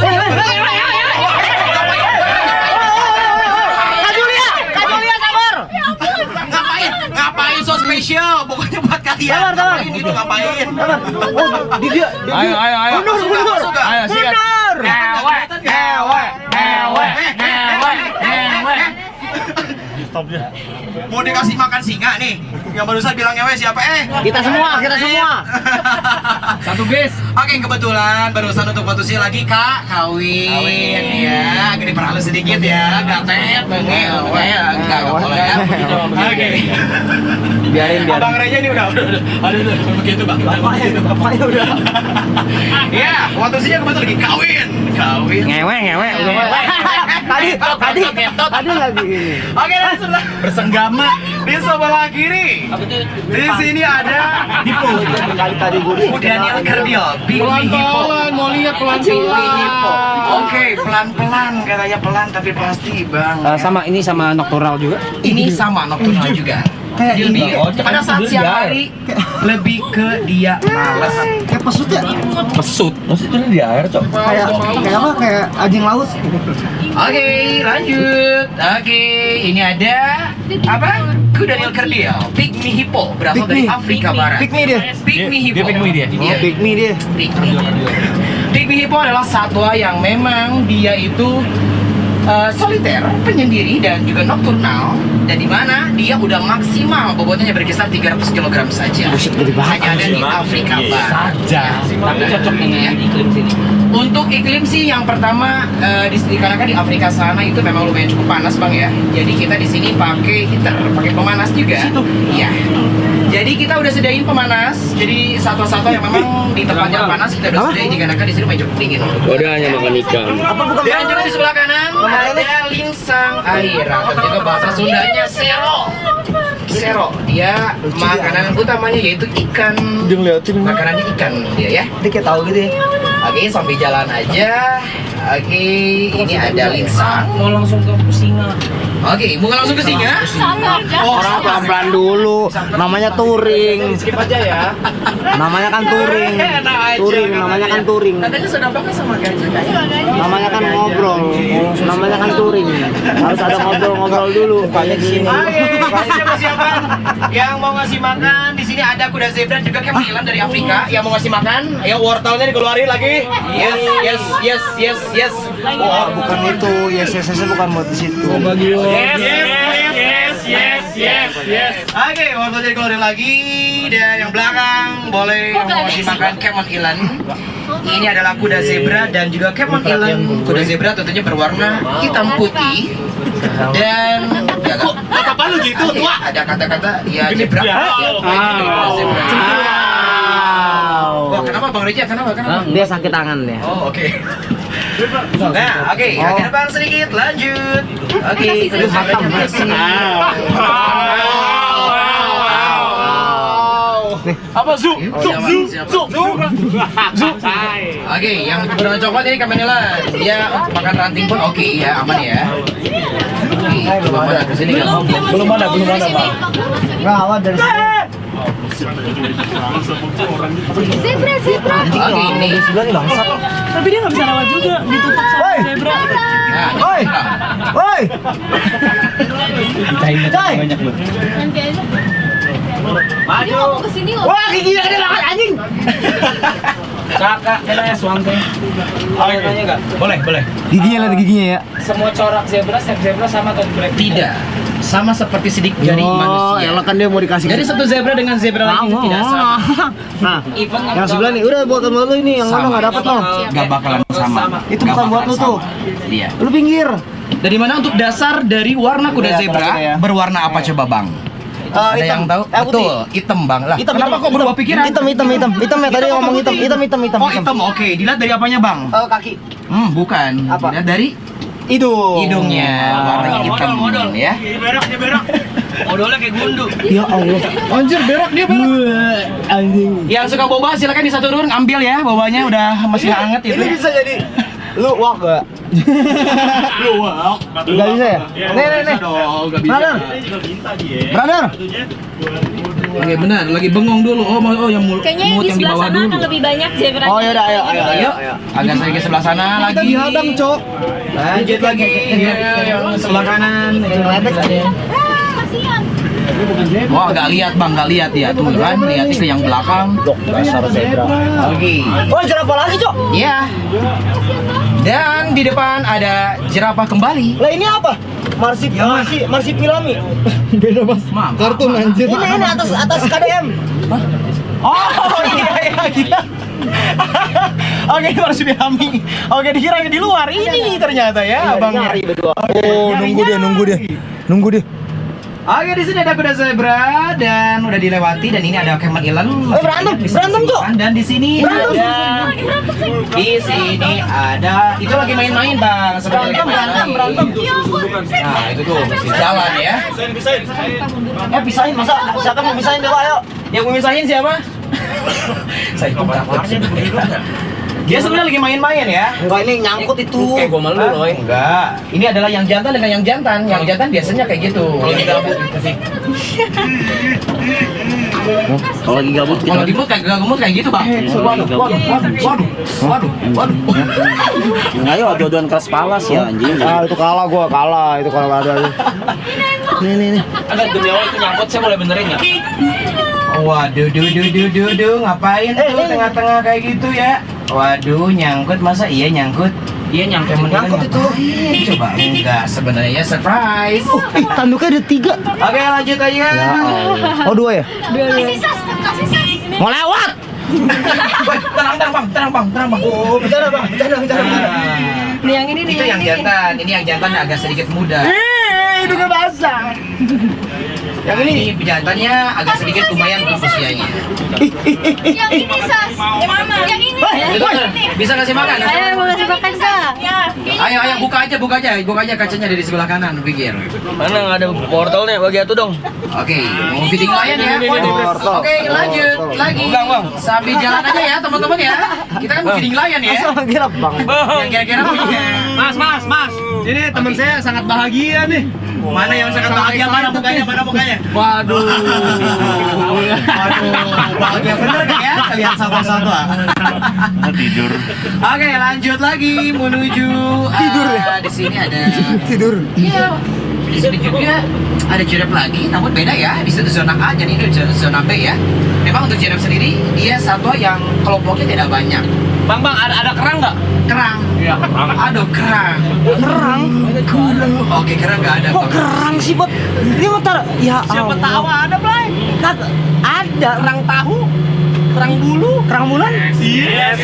Ngapain so spesial? Pokoknya buat kalian. Ngapain gitu ngapain? Dia. Ayo. Mundur. Ayo, sikat. Mau dikasih makan singa nih. Yang barusan bilang ngewe siapa? Kita semua. Satu bis. Oke, kebetulan barusan untuk fotonya lagi Kak kawin. Ya, gini perhalus sedikit ya. Gatet, enggak boleh ya. Oke. Biarin. Abang Reja ini udah begitu bang. Bapaknya udah. Ya, waktu sih kebetulan lagi kawin. Ngewe. Tadi lagi ini. Oke, dan sebelah bersenggama di sebelah kiri. Di sini ada Hippo. Tadi gue Daniel Kerdio, Big Hippo. mau lihat Big Hippo. Oke, pelan-pelan katanya pelan tapi pasti bang. Sama ini sama nocturnal juga. Ini sama nocturnal juga. Jadi lebih pada saat siang hari lebih ke dia malas. kayak pesut ya. Pesut. Kayak apa? Kayak anjing laut. Oke, lanjut. Oke, ini ada apa? Daniel Kerdio, Pygmy Hippo berasal dari Afrika Barat. Pygmy dia. Pygmy Hippo. dia. Iya. Pygmy dia. Pygmy Hippo adalah satwa yang memang dia itu soliter, penyendiri dan juga nokturnal, dan di mana dia udah maksimal bobotnya berkisar 300 kg saja. Hanya ada di Afrika Barat. Tapi cocok ini ya. di iklim sini. Untuk iklim sih yang pertama dikarenakan di Afrika sana itu memang lumayan cukup panas bang ya. Jadi kita di sini pakai heater, pakai pemanas juga. Iya. Jadi kita udah sediain pemanas. Jadi satwa-satwa yang memang di tempatnya panas kita udah sediain dikarenakan di sini lumayan cukup dingin. Udah hanya makan ikan. Dan juga di sebelah kanan ada lingsang air atau juga bahasa Sundanya sero. Sero, dia makanan utamanya yaitu ikan. Makanannya ikan dia ya. Dia kayak tahu gitu ya. Oke, sambil jalan aja. Oke, ini ada lingsang. Mau langsung ke singa. Oke, mau langsung ke singa? Orang pelan-pelan dulu. Namanya touring. Skip aja ya. Namanya kan touring. Namanya kan touring. Katanya sudah pakai sama gajah kayaknya. Namanya kan ngobrol. Namanya kan touring. Harus ada ngobrol-ngobrol dulu. Banyak di sini. Oke, persiapan. Yang mau ngasih makan di sini ada kuda zebra juga kemilan dari Afrika. Yang mau ngasih makan, ayo wortelnya dikeluarin lagi. Yes. Oh, bukan itu. Yes, bukan buat di situ. Yes. Oke, wortelnya dikeluarin lagi. Dan yang belakang boleh yang mau ngasih makan Kemon Ilan. Ini adalah kuda zebra dan juga Kemon Ilan. Kuda zebra tentunya berwarna hitam putih. Dan kok apa lu gitu tua? Ada kata-kata ya zebra. Zebra. Wah, kenapa Bang Reja? Kenapa? Dia sakit tangan dia. Oh, oke. Nah, oke, ke depan sedikit, lanjut. Oke, terus makan masih. Apa zu? Oke, yang berwarna coklat ini Kamenilan. Dia makan ranting pun oke ya, aman ya. Oke, belum ada ke sini kan? Belum ada, Pak. Rawat dari sini. Zebra. Oke, ini. Tapi dia nggak bisa lewat juga, ditutup sama zebra. Nah, Woi. Woi. Cai. Nanti aja. Dia mau kesini loh. Wah, giginya ada banget anjing. Kakak, kena suangke. Tanya enggak? boleh. Giginya lihat giginya ya. Semua corak zebra, setiap zebra sama atau berbeda? Tidak. Sama seperti sidik jari manusia. Ya kan dia mau dikasih. Jadi satu zebra dengan zebra lain itu tidak sama. Nah, yang sebelah nih udah buat lu ini, yang mana nggak dapat loh. Gak bakalan sama. Itu bukan buat lu tuh. Iya. Lu pinggir. Dari mana untuk dasar dari warna kuda Iya, zebra ya. berwarna apa coba bang? Ada hitam. yang tahu? Putih. Betul, hitam bang lah. Hitam, Kenapa kok berubah pikiran? Hitam ya tadi ngomong hitam. Oh hitam, oke. Dilihat dari apanya bang? Kaki. Bukan. Apa? Dilihat dari hidungnya, warnanya hitam ya. Dia berak. Modalnya kayak gundu. Ya Allah. Anjir, berak dia berak. Anjing. Yang suka boba silakan bisa turun ambil ya, bobanya udah masih hangat itu. Ini bisa jadi lu walk gak? Gak bisa ya? Nih. Brother. Oke benar, lagi bengong dulu. Oh yang Kayaknya yang di sebelah sana akan lebih banyak zebra. Oh yaudah, ayo. Agak sedikit sebelah sana lagi. Kita dihadang, Cok. Lanjut lagi. Yang sebelah kanan. Kasihan. Wah, nggak lihat bang, nggak lihat ya. Tuh kan, lihat itu yang belakang. Dasar zebra. Oke. Oh, jerapah lagi, Cok. Iya. Dan di depan ada jerapah kembali. Lah ini apa? Marsipilami. Beda, Mas. Kartun anjir. Ini atas KDM. Oh iya gila. Oke, marsupilami. Oke, dikira di luar. Ini ternyata ya abangnya. Oh, nunggu dia. Oke, di sini ada kuda zebra dan udah dilewati dan ini ada camel island. berantem kok. Dan di sini ada di sini ada itu lagi main-main bang. Sebenarnya berantem. Nah itu tuh masih jalan ya. Pisahin masa siapa mau pisahin coba ayo. Yang mau misahin siapa? Saya dia sebenarnya lagi main-main ya. Enggak, ini nyangkut itu. Kayak gua malu loh. Enggak. Ini adalah yang jantan dengan yang jantan. Yang jantan biasanya kayak gitu. Kalau lagi gabut kasih. Kalau lagi gabut Kalau gabut kayak gitu, Bang. Waduh. Ayo jodohan keras palas ya anjing. Itu kalah gua, itu kalau nggak ada. Nih. Ada demi awal itu nyangkut, saya boleh benerin nggak? Waduh, ngapain tuh tengah-tengah kayak gitu ya? Waduh, nyangkut masa iya nyangkut? Iya nyangkut itu. Coba enggak sebenarnya surprise. Tanduknya ada 3. Oke, lanjut aja. Oh 2 ya? Kasih sos. Mau lewat. Tenang bang. Oh, bicara bang. Nih yang ini nih. Itu yang jantan. Ini yang jantan agak sedikit muda. Hidungnya basah. Yang ini jantannya agak sedikit lumayan untuk usianya. Yang ini sos. Yang mana? Yang ini. Bisa kasih makan? Ayo mau kasih makan kak? Ayo buka aja kacanya dari sebelah kanan, pikir. Mana nggak ada portalnya bagi itu dong. Oke, mau feeding layan ya. Oke, lanjut lagi. Sambil jalan aja ya, teman-teman ya. Kita kan mau feeding layan ya. Kira bang. Yang kira-kira punya. Mas. Ini teman saya sangat bahagia nih. Mana yang sangat bahagia? Mana mukanya? Waduh. Bahagia bener kan ya? Kalian satwa-satwa. Tidur. Oke, lanjut lagi menuju Tidur ya? Di sini ada Tidur. Iya. Di sini juga ada giraffe lagi, namun beda ya. Di situ zona A, jadi ini zona B ya. Memang untuk giraffe sendiri, dia satwa yang kelompoknya tidak banyak. Bang, ada kerang nggak? Kerang. Iya, kerang. Aduh, kerang. Oke, kerang nggak ada. Kok kerang sih bot? Ini bentar. Ya Siapa tahu ada, Blay? Ada Kerang tahu, kerang bulu. kerang bulan. Yes.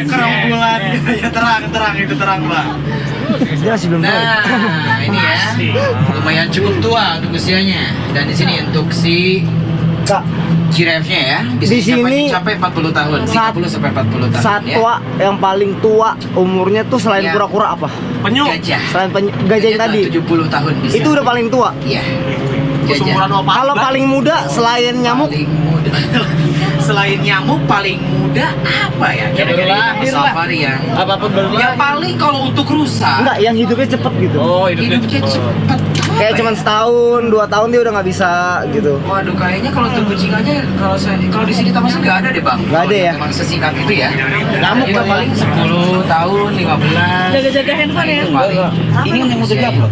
Kerang bulan. Ya terang itu terang bang. Dia masih belum tahu. Nah, ini ya, lumayan cukup tua untuk usianya. Dan di sini untuk si Kak, giraffe-nya ya, Di sini sampai 40 tahun, 30 sampai 40 tahun satwa yang paling tua umurnya tuh selain Iya. kura-kura apa? Penyu. Gajah. Selain gajah yang tadi. 70 tahun bisa. Itu udah paling tua. Iya. Gajah. Kalau paling muda selain nyamuk, Paling muda. Selain nyamuk paling muda apa ya? Kira-kira di safari yang Apapun baru yang paling kalau untuk rusa enggak yang hidupnya cepet gitu. Oh, hidupnya cepet. Kayak cuman setahun, 2 tahun dia udah nggak bisa gitu. Waduh, kayaknya kalau untuk kucing aja kalau di sini Thomas nggak ada deh bang. Nggak ada ya? Memang sesingkat itu ya. Nyamuk Itu paling 10 tahun, 15. Jaga-jaga handphone ya. Paling. Ini yang mau tegap loh.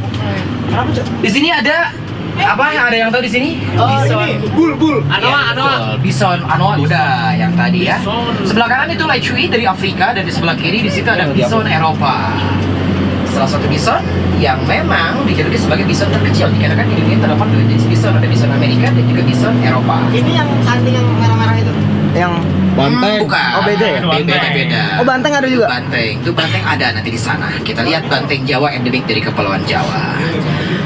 Di sini ada apa? Ada yang tahu di sini? Bison. Bul. Anoa. Bison, Anoa udah yang tadi ya. Sebelah kanan itu Lechui dari Afrika dan di sebelah kiri di situ ada bison Eropa. Salah satu bison yang memang dijuluki sebagai bison terkecil dikarenakan di dunia terdapat 2 jenis bison, ada bison Amerika dan juga bison Eropa. Ini yang anjing yang merah-merah itu. Yang Banteng. Bukan. Oh, beda ya? Beda. Oh, banteng ada juga. Itu banteng ada nanti di sana. Kita lihat banteng Jawa endemik dari Kepulauan Jawa.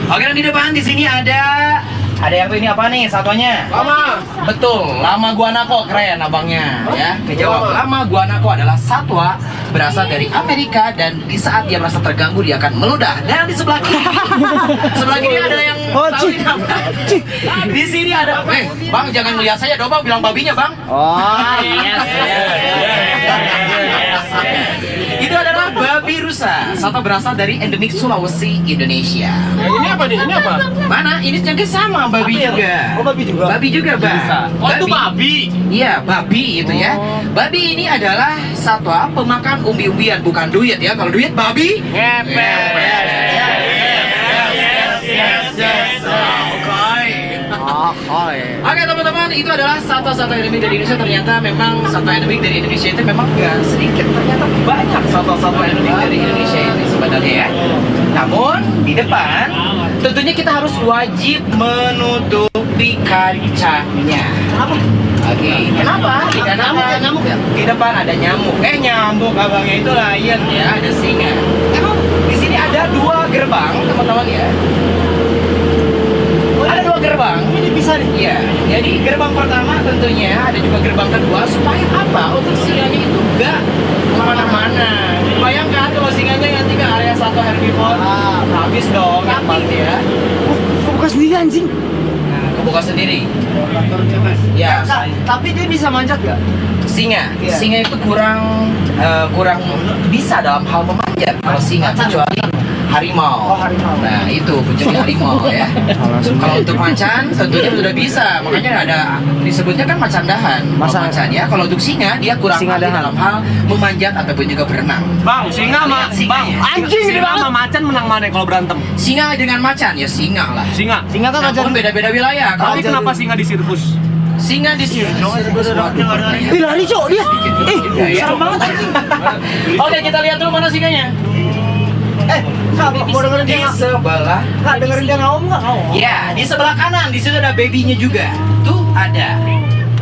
Oke, dan di depan di sini ada yang ini apa nih satuannya? Lama. Betul, lama guanako, keren abangnya ya. Kejawab. Lama guanako adalah satwa berasal dari Amerika dan di saat dia merasa terganggu dia akan meludah. Dan di sebelah kiri ada yang tahu ini apa? Di sini ada. Bang, jangan melihat saya dong, Bang, bilang babinya, Bang. Oh. Itu adalah babi rusa, satwa berasal dari endemik Sulawesi, Indonesia. Ini apa nih? Ini apa? Mana? Ini juga sama babi juga. Oh, babi juga. Babi juga, Bang. Oh, itu babi. Iya, babi itu ya. Babi ini adalah satwa pemakan umbi-umbian, bukan duit ya. Kalau duit babi Oke teman-teman, itu adalah satwa-satwa endemik dari Indonesia. Ternyata memang satwa endemik dari Indonesia itu memang gak sedikit. Ternyata banyak satwa-satwa endemik dari Indonesia itu sebenarnya ya. Namun di depan tentunya kita harus wajib menutupi kacanya. Oke, kenapa? Nyamuk ya? Di depan ada nyamuk. Nyamuk abangnya itu lion ya, ada singa. Emang di sini ada 2 gerbang teman-teman ya. bisa nih. Iya, jadi gerbang pertama tentunya ada juga gerbang kedua supaya apa? Untuk singanya itu enggak kemana-mana. Bayangkan kalau singanya nanti ke area satu herbivore, habis dong yang pasti ya. Kok buka sendiri anjing? Nah, kebuka sendiri. Ya, Tapi dia bisa manjat gak? singa. Iya. Singa itu kurang bisa dalam hal memanjat kalau singa kecuali harimau. Oh, harimau. Nah, itu kecuali harimau ya. Kalau untuk macan tentunya sudah bisa. Makanya ada disebutnya kan macan dahan. Kalau macan ya. Kalau untuk singa dia kurang Singa ahli dahan. dalam hal memanjat ataupun juga berenang. Bang, singa sama Singa bang. ya. Anjing singa sama macan menang mana kalau berantem? Singa dengan macan ya singa lah. Singa. Singa kan Namun beda-beda wilayah. Kalau Tapi kenapa singa di sirkus? singa di sini. Ih, lari cok dia. Serem banget anjing. Oke, kita lihat dulu mana singanya. Kak, mau dengerin Di dia sebelah. Kak, dengerin dia ngaum nggak? Ngaum. Ya, di sebelah kanan di situ ada babynya juga. Tuh ada.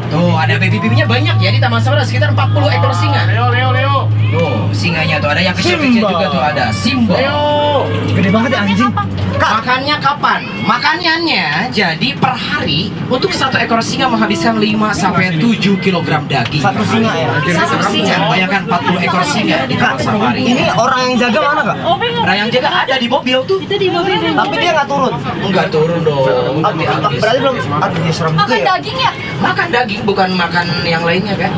Tuh ada baby-babynya banyak ya di Taman Safari sekitar 40 ekor singa. Leo. Tuh, singanya tuh ada yang kecil-kecil Simba. juga tuh ada. Simba. Gede banget ya anjing. Makannya kapan? Makanannya jadi per hari untuk satu ekor singa menghabiskan 5 sampai 7 kg daging. Satu singa ya? Satu singa. Bayangkan 40 ekor singa di Taman Safari. Ini orang yang jaga mana kak? Nah, yang jaga ada di mobil tuh. Itu di mobil. Tapi dia nggak turun. Enggak turun dong. Nanti habis. Berarti belum. Aduh, dia serem juga Makan ya. daging ya? Makan daging bukan makan yang lainnya kan?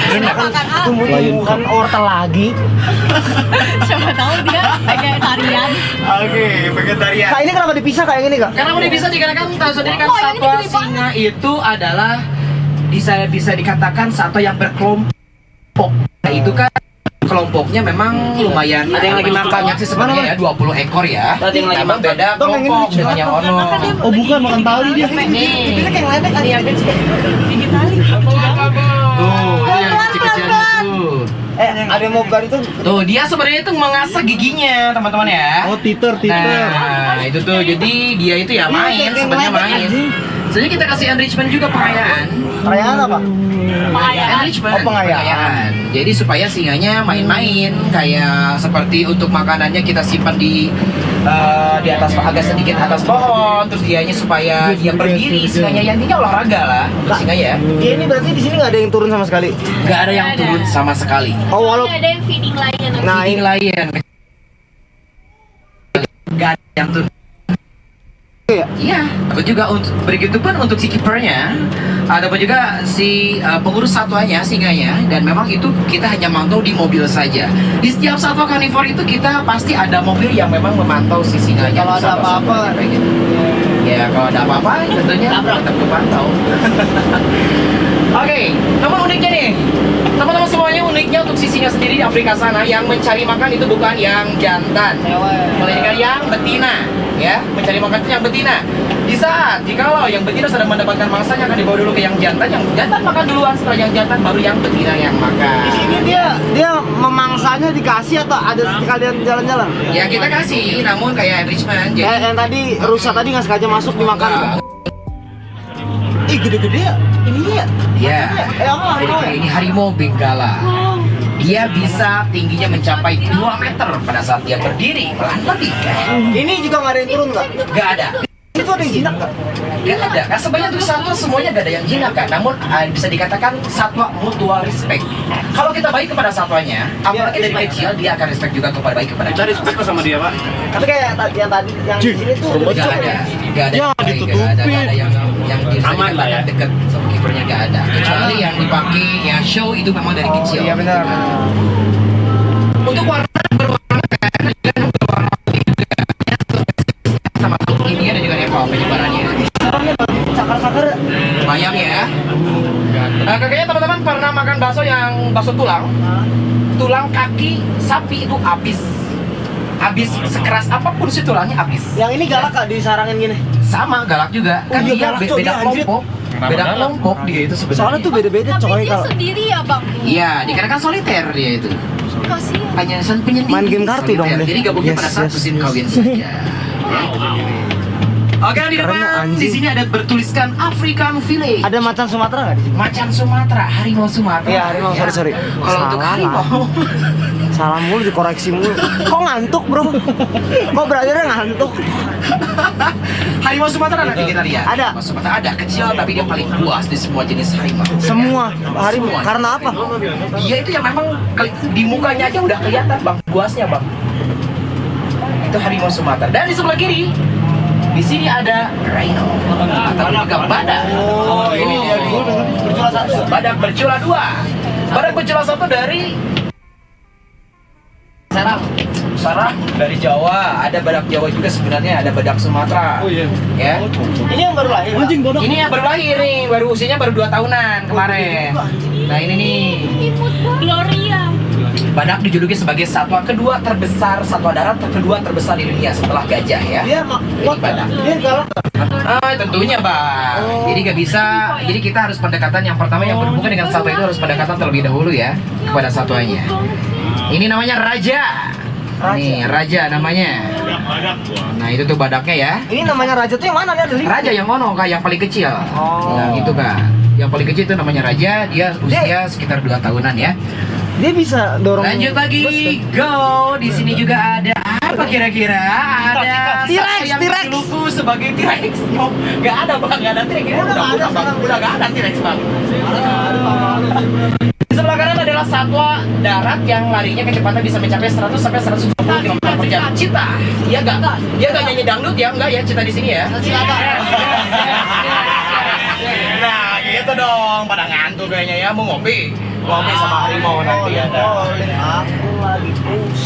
Ini makan Makan apa? tumbuh-tumbuhan wortel lagi. Siapa tahu dia kayak tarian. Oke, vegetarian. Kak, ini kenapa dipisah kayak gini kak? Karena udah bisa dikarenakan tahu sendiri kan Oh, yang ini satwa gede banget. singa itu adalah bisa dikatakan satwa yang berkelompok. Nah, itu kan kelompoknya memang lumayan Ada yang lagi makan. banyak sih sebenarnya ya 20 ekor ya. Ada yang lagi Memang makan. beda Dong, yang ini kelompok lucu dengan yang ono. Oh bukan, makan tali dia. Nih, Ini kayak ngeledek ini yang kecil. Gigi tali. Tuh, itu yang kecil-kecilnya tuh. Ada yang mau bukan itu? Tuh, dia sebenarnya itu mengasah giginya, teman-teman ya. Oh, titer. Nah, itu tuh. Jadi dia itu ya main, sebenarnya main. Jadi kita kasih enrichment juga pengayaan. Perayaan apa? Enrichment, Oh, pengayaan. Jadi supaya singanya main-main, kayak seperti untuk makanannya kita simpan di atas agak sedikit atas pohon, terus dianya supaya dia berdiri, singanya yang intinya olahraga lah untuk singa ya. Dia ini berarti di sini nggak ada yang turun sama sekali. Nggak ada yang turun sama sekali. Oh Ini walaupun ada yang feeding lain. nah Feeding lion. Nggak ada yang turun. Iya, aku juga untuk begitu pun untuk si kipernya, ataupun juga si pengurus satwanya, singanya, dan memang itu kita hanya mantau di mobil saja. Di setiap satwa karnivor itu kita pasti ada mobil yang memang memantau si singanya. Kalau ada apa-apa, kayak gitu. Ya kalau ada apa-apa tentunya tetap kepantau. Oke, namun uniknya nih, teman-teman semuanya uniknya untuk si singa sendiri di Afrika sana yang mencari makan itu bukan yang jantan, melainkan yang betina. Ya, mencari makan itu yang betina. Di saat jikalau yang betina sedang mendapatkan mangsanya akan dibawa dulu ke yang jantan makan duluan, setelah yang jantan baru yang betina yang makan. di sini dia memangsanya dikasih atau ada sekalian jalan-jalan? Ya kita kasih, namun kayak enrichment. Jadi Yang tadi rusa tadi nggak sengaja masuk dimakan. Ih gede-gede ya. Ini ya. ya, Apa harimau ya? ini harimau benggala. Dia bisa tingginya mencapai 2 meter pada saat dia berdiri, bahkan lebih kan? Ini juga nggak ada yang turun nggak? Gak ada. Itu ada yang jinak nggak? Gak ada. Kan sebenarnya untuk satwa semuanya gak ada yang jinak kan. Namun bisa dikatakan satwa mutual respect. Kalau kita baik kepada satwanya, apalagi dari kecil dia akan respect juga kepada baik kepada Kita respect kok sama dia, Pak. Tapi kayak yang tadi yang di sini tuh lebih Gak cocok ada, ya. gak ada, Ya, yang baik, ditutupin. gak ada yang bisa Aman lah ya. dikatakan dekat sama kipernya gak ada. Kecuali yang dipakai ya show itu memang dari kecil. Iya benar. Untuk warna berwarna kan, dia berwarna putih juga. Sama ini ada juga nih penyebarannya. Cakar-cakar. Lumayan ya. Kayaknya teman-teman pernah makan bakso yang bakso tulang kaki sapi itu habis sekeras apapun sih tulangnya habis. Yang ini galak kak disarangin gini. Sama galak juga. Oh, Kan iya, dia galak, Cok, beda dia anjir. kelompok. Beda kelompok dia itu sebenarnya. Soalnya tuh beda-beda Tapi coy dia kalau sendiri ya bang. Iya, dikarenakan soliter dia itu. Kasihan. Hanya penyendiri. Main game kartu dong soliter. dia. Jadi gabungnya Yes, pada saat yes. musim kawin saja. Oke, di Karena depan di anjing. sini ada bertuliskan African Village. ada macan Sumatera nggak di sini? Macan Sumatera, harimau Sumatera. Iya, harimau, Ya. sorry. Kalau untuk Salah, harimau, Salah mulu dikoreksi mulu. Kok ngantuk bro? Kok belajarnya ngantuk? Harimau Sumatera nanti kita lihat. Ada. Harimau Sumatera ada kecil tapi dia paling buas di semua jenis harimau. Semua harimau. Semua. Karena apa? Dia itu yang memang di mukanya aja udah kelihatan bang, buasnya bang. Itu harimau Sumatera. Dan di sebelah kiri, di sini ada rhino atau juga badak. Oh, ini dia bercula satu. Badak bercula 2. Badak bercula 1 dari Sarang dari Jawa. Ada badak Jawa juga sebenarnya, ada badak Sumatera. Oh iya. Ya. Ini yang baru lahir. Anjing bodoh. Ini yang baru lahir nih, baru usianya baru 2 tahunan kemarin. Nah ini nih, Gloria. badak dijuluki sebagai satwa kedua terbesar, satwa darat kedua terbesar di dunia setelah gajah ya. Dia Ini badak. Dia galak. Tentunya bang. Jadi nggak bisa. Jadi kita harus pendekatan yang pertama yang berhubungan dengan satwa itu harus pendekatan terlebih dahulu ya kepada satwanya. Ini namanya raja. Nih raja namanya. Nah itu tuh badaknya ya. Ini namanya raja tuh yang mana nih? Ada lima. Raja yang mono kak, yang paling kecil. Yang itu kak. Yang paling kecil itu namanya raja. Dia usia sekitar 2 tahunan ya. Dia bisa dorong. Lanjut lagi, go. Di sini juga ada apa kira-kira? Ada T-Rex, yang T-Rex. dijuluku sebagai T-Rex. No, nggak ada bang, nggak ada T-Rex. Udah nggak ada T-Rex bang. Di sebelah kanan adalah satwa darat yang larinya kecepatan bisa mencapai 100 sampai 120 km/jam. Cita. Dia nggak nyanyi dangdut ya, enggak ya Cita di sini ya. Nah, gitu dong. Pada ngantuk kayaknya ya, mau ngopi. Ngopi sama harimau nanti ada.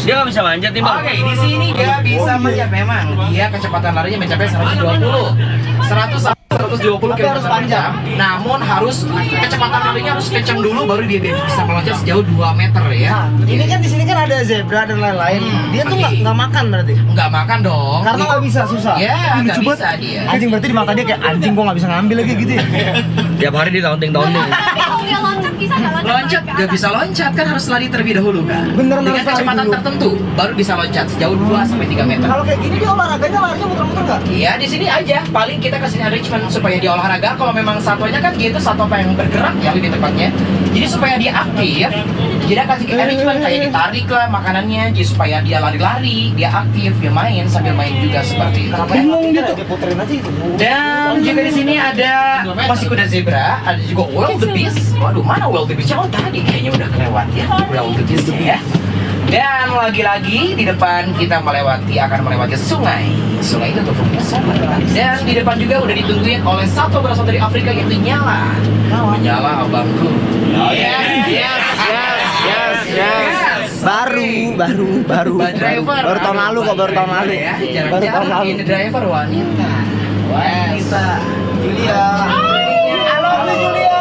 Dia nggak bisa manjat nih bang. Oke, di sini dia bisa manjat memang. Dia kecepatan larinya mencapai 120. 100 sampai 120 km per jam. Namun harus kecepatan larinya harus kencang dulu baru dia bisa meloncat sejauh 2 meter ya. Ini kan di sini kan ada zebra dan lain-lain. Dia tuh oke. nggak makan berarti. Nggak makan dong. Karena nggak bisa, susah. Ya, Ih, nggak lucu bisa banget. dia. Anjing berarti dimakan dia kayak anjing, gua nggak bisa ngambil lagi gitu ya. Tiap hari di taunting-taunting. Tapi kalau dia loncat bisa nggak loncat? Loncat nggak bisa loncat kan harus lari terlebih dahulu kan. Beneran Dengan harus lari kecepatan dulu. tertentu baru bisa loncat sejauh 2 sampai 3 meter. Kalau kayak gini dia olahraganya larinya muter-muter nggak? Iya di sini aja. Paling kita kasih enrichment supaya dia olahraga. Kalau memang satwanya kan gitu, satwa apa yang bergerak ya lebih tepatnya. Jadi supaya dia aktif, kita kasih enrichment kayak ditarik lah makanannya, jadi supaya dia lari-lari, dia aktif, dia main sambil main juga seperti itu. Bingung gitu. Dia puterin aja itu. Dan juga di sini ada masih kuda zebra, ada juga wildebeest. Waduh, mana wildebeest? Oh tadi kayaknya udah kelewat ya, wildebeest ya. Dan lagi-lagi di depan kita akan melewati sungai. Sungai itu tuh sungai. Dan di depan juga udah ditungguin oleh satu berasal dari Afrika yaitu Nyala. Nyala abangku. Yes. Baru Driver. baru tahun lalu kok, baru tahun lalu. Ya, Baru tahun jarang-jarang lalu. ini driver wanita. Julia. I love you Julia.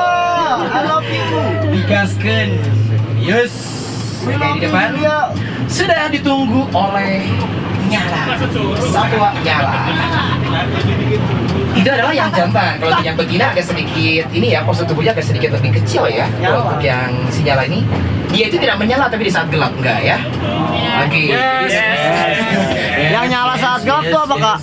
I love you. Digaskan. Yes. Oke, di depan sudah ditunggu oleh Nyala, satwa Nyala. Itu adalah yang jantan. Kalau yang betina agak sedikit ini ya, postur tubuhnya agak sedikit lebih kecil ya. Kalau untuk yang si Nyala ini, dia itu tidak menyala tapi di saat gelap enggak ya. Oke. Yang nyala saat gelap tuh apa kak?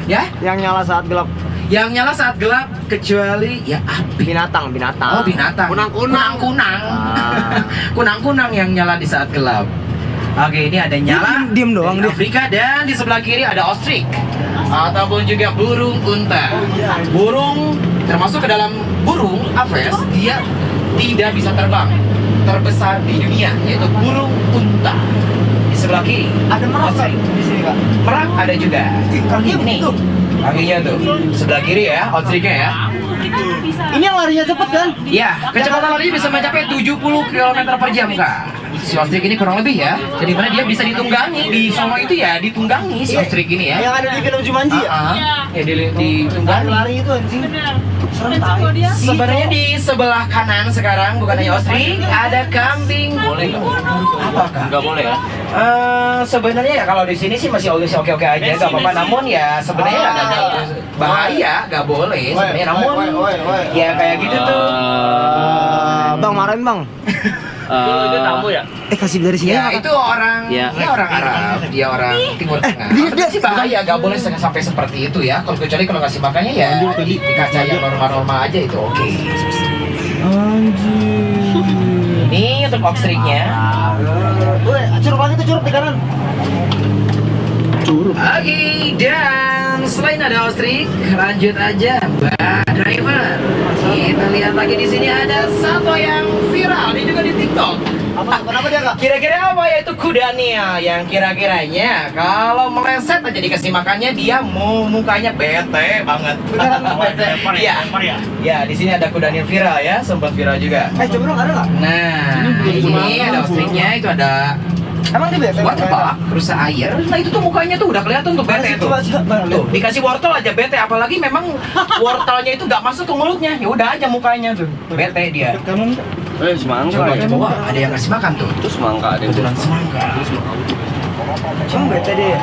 Ya, Yang nyala saat gelap yang nyala saat gelap kecuali ya api. binatang. Oh binatang. Kunang-kunang. Kunang-kunang yang nyala di saat gelap. Oke, ini ada Nyala. Diem doang dari dia. Afrika, dan di sebelah kiri ada ostrich ataupun juga burung unta. Burung termasuk ke dalam burung aves, dia tidak bisa terbang. Terbesar di dunia yaitu burung unta. Di sebelah kiri Ada merak ostrich. di sini kak. Merak ada juga. Kakinya Ini begitu. kakinya tuh sebelah kiri ya, ostrichnya ya. Ini yang larinya cepet kan? Ya, kecepatan larinya bisa mencapai 70 km per jam kak. Si ostrich ini kurang lebih ya. Jadi mana dia bisa ditunggangi di Solo itu ya, ditunggangi si ostrich ini ya. Yang ada di film Jumanji ya? Ya ditunggangi. Lari itu anjing. Sebenarnya di sebelah kanan sekarang bukan hanya ostrich, ada kambing. Boleh nggak? Apa kak? Nggak boleh ya? Sebenarnya ya kalau di sini sih masih oke-oke aja, nggak apa-apa. Namun ya sebenarnya agak bahaya, nggak boleh. Sebenarnya namun ya kayak gitu tuh. Bang marahin bang. Itu tamu ya? Kasih dari sini Ya itu orang, Ya. dia orang Arab, dia orang Timur Tengah. Dia sih bahaya, gak boleh sampai seperti itu ya. Kalau kecuali kalau kasih makannya ya di kaca yang normal-normal aja itu oke. Ini untuk ostrich-nya. Curug lagi tuh, curug di kanan. Oke, dan selain ada ostrich, lanjut aja Mbak Driver. Kita lihat lagi di sini ada satwa yang viral, dia juga di TikTok. Kenapa dia kak? Kira-kira apa? Yaitu kudanil yang kira-kiranya kalau meleset aja dikasih makannya dia mukanya bete banget. Iya. Ya, di sini ada kudanil viral ya, sempat viral juga. Coba dong, ada nggak? Nah, ini ada ostriknya, itu ada Emang dia bete? waterpark, rusa air. Nah itu tuh mukanya tuh udah kelihatan tuh bete tuh. Tuh dikasih wortel aja bete, apalagi memang wortelnya itu nggak masuk ke mulutnya. Ya udah aja mukanya tuh bete dia. Semangka. Coba ada yang ngasih makan tuh. Itu semangka ada. Kebetulan semangka. Emang bete dia.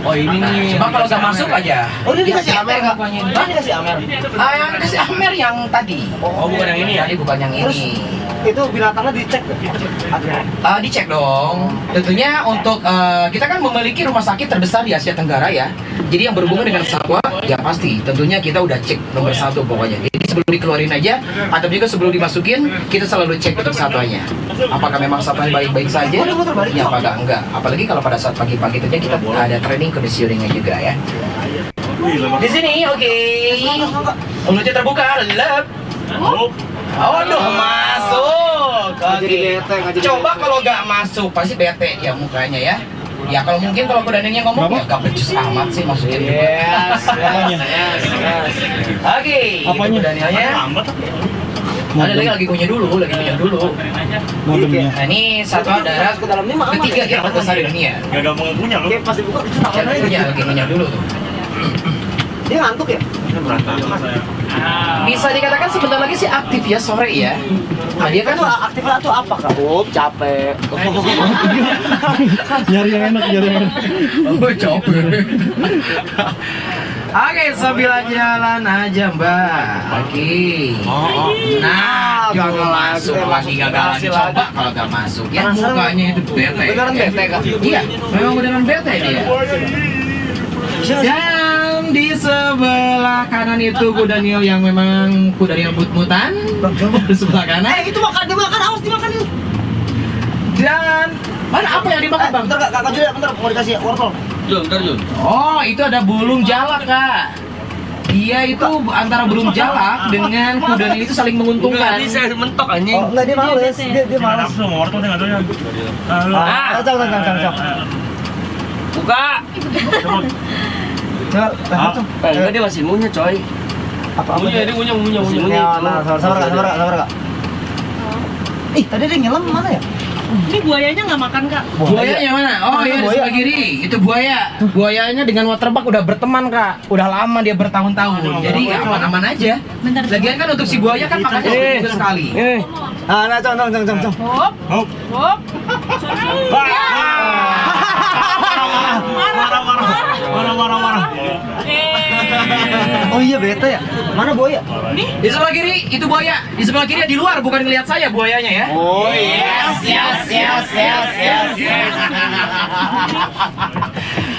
Oh ini nih. Coba kalau nggak masuk aja. Oh dia dikasih Amer nggak? Mukanya. Dia dikasih Amer. Yang dikasih Amer yang tadi. Oh bukan yang ini ya? Tadi bukan yang Terus ini. itu binatangnya dicek nggak? Dicek dong. Tentunya untuk kita kan memiliki rumah sakit terbesar di Asia Tenggara ya. Jadi yang berhubungan dengan satwa ya pasti. Tentunya kita udah cek nomor 1 pokoknya. Jadi sebelum dikeluarin aja atau juga sebelum dimasukin kita selalu cek untuk satwanya. Apakah memang satwanya baik-baik saja? Ya apakah enggak? Apalagi kalau pada saat pagi-pagi tentunya kita ada training conditioningnya juga ya. Di sini oke. Mulutnya terbuka, lep. Aduh, masuk. Jadi bete, nggak jadi Coba bete. kalau nggak masuk, pasti bete ya mukanya ya. Ya kalau mungkin kalau kudanilnya ngomong ya gak becus amat sih maksudnya. Yes. Oke. Apanya? Kudanilnya. Ada lagi kunyah dulu, Nah ini satwa darat ketiga yang terbesar di dunia. Gak gampang punya loh. Oke, pasti buka. Lagi kunyah dulu tuh. Dia ngantuk ya? Bisa dikatakan sebentar lagi sih aktif ya sore ya. Nah dia kan Aktifnya tuh apa kak? Capek. Nyari yang enak. oh capek. Oke, sambil jalan aja mbak. Oke. Nah, jangan masuk lagi gagal coba kalau gak masuk. Ya mukanya itu bete. Beneran bete kak? Iya, memang beneran bete dia. Dan di sebelah kanan itu kudanil yang memang kudanil but-butan. Di sebelah kanan. Itu dimakan, awas dimakan itu. Dan mana apa yang dimakan bang? Bentar kak Julia, bentar mau dikasih wortel. Jun. Oh, itu ada bulung jalak kak. Dia itu antara burung jalak dengan kudanil itu saling menguntungkan. Tadi saya mentok anjing. Oh enggak, dia males. Dia males. Nafsu mau wortel nggak tahu ya. Cang. Buka. Enggak dia masih ngunyah coy. Apa? Ngunyah dia ngunyah. Nah, sabar kak. Ih, tadi dia nyelam mana ya? Ini buayanya nggak makan kak? Buayanya mana? Oh iya di sebelah kiri. Itu buaya. Buayanya dengan waterpark udah berteman kak. Udah lama dia bertahun-tahun. Jadi ya aman-aman aja. Lagian kan untuk si buaya kan makannya seminggu sekali. Nah, cang. Hop. Marah. Oh iya bete ya. Mana buaya? Di sebelah kiri itu buaya. Di sebelah kiri di luar bukan ngelihat saya buayanya ya. Oh yes.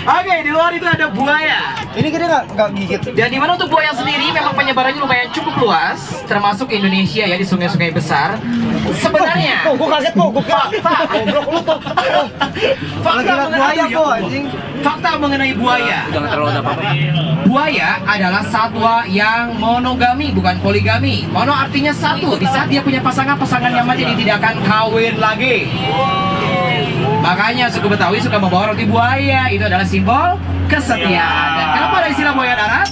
Oke, di luar itu ada buaya. Ini gede nggak gigit? Dan di mana untuk buaya sendiri memang penyebarannya lumayan cukup luas, termasuk Indonesia ya di sungai-sungai besar. Sebenarnya, Gue kaget gue kira goblok lu tuh. fakta buaya mengenai kok anjing. fakta mengenai buaya. Jangan terlalu ada apa-apa. Buaya adalah satwa yang monogami, bukan poligami. Mono artinya satu. Di saat dia punya pasangan yang mati, dia tidak akan kawin lagi. Makanya suku Betawi suka membawa roti buaya. Itu adalah simbol kesetiaan. Dan kenapa ada istilah buaya darat?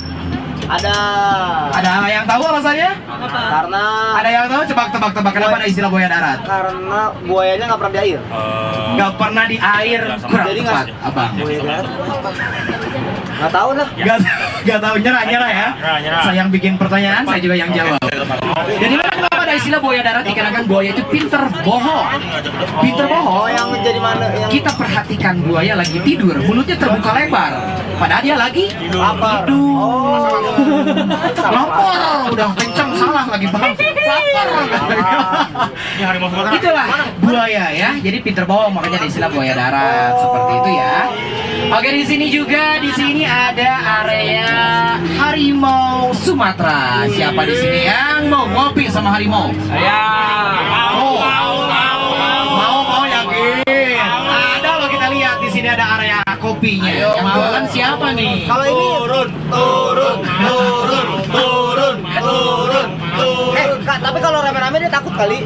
Ada yang tahu alasannya? Karena Ada yang tahu? Tebak kenapa ada istilah buaya darat? karena buayanya nggak pernah di air. Gak pernah di air. Kurang Jadi tepat, abang. Buaya darat. Nggak tahu dah. Gak tahu nyerah ya. Nyerah. Saya yang bikin pertanyaan, saya juga yang jawab. Jadi kenapa ada istilah buaya darat? Dikarenakan buaya itu pinter bohong. Pinter bohong. Yang jadi mana? Yang Kita perhatikan buaya lagi tidur, mulutnya terbuka lebar. Padahal dia lagi lapar. tidur. Lapar, udah kenceng salah lagi bang. Lapar. Ini harimau Sumatera. Itulah buaya ya. Jadi pinter bohong, makanya ada istilah buaya darat seperti itu ya. Oke, di sini ada area harimau Sumatera. Siapa di sini yang mau ngopi sama harimau? Saya. Mau yakin. Ada loh, kita lihat di sini ada area kopinya. Yang jualan siapa nih? Kalau ini Kak, tapi kalau rame-rame dia takut kali.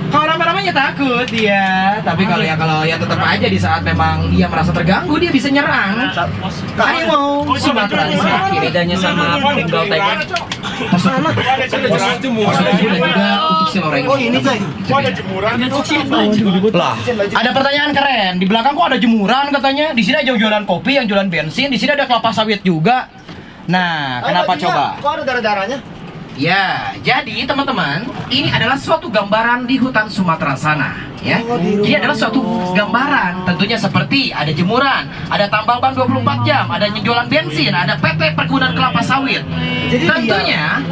Kalau rame-ramenya takut dia, tapi kalau ya tetap aja di saat memang dia merasa terganggu dia bisa nyerang. Harimau Sumatera di sebelah kiri. Bedanya sama Bengal Tiger. Maksudnya juga untuk si Loreng. Oh ini coy. Lah, ada pertanyaan keren. Di belakang kok ada jemuran katanya. Di sini ada jualan kopi, yang jualan bensin. Di sini ada kelapa sawit juga. Nah, kenapa coba? Kok ada darah-darahnya? Ya, jadi teman-teman, ini adalah suatu gambaran di hutan Sumatera sana, ya. Ini adalah suatu gambaran, tentunya seperti ada jemuran, ada tambang ban 24 jam, ada jualan bensin, ada PT Perkebunan Kelapa Sawit. Tentunya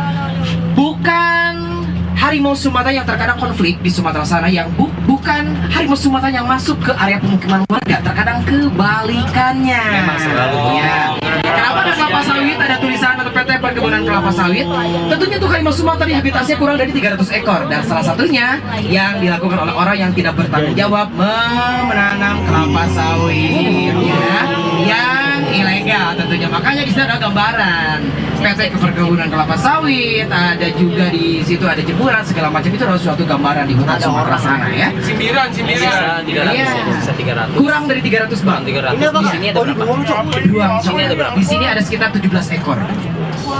bukan harimau Sumatera yang terkadang konflik di Sumatera sana, yang bukan harimau Sumatera yang masuk ke area pemukiman warga, terkadang kebalikannya. Memang selalu. Ya. Kenapa ada kelapa sawit, ada tulisan atau PT Perkebunan Kelapa Sawit? Tentunya untuk harimau Sumatera di habitatnya kurang dari 300 ekor, dan salah satunya yang dilakukan oleh orang yang tidak bertanggung jawab menanam kelapa sawit, ya, yang ilegal tentunya. Makanya di sini ada gambaran PT Perkebunan Kelapa Sawit, ada juga di situ ada jemuran segala macam. Itu adalah suatu gambaran di hutan Sumatera sana, ya. Sindiran. Sisa 300. Iya. Sisa 300. Kurang dari 300 bang. 300. Ini apa? Di sini ada berapa? Beruang. Di sini ada berapa? Di sini ada sekitar 17 ekor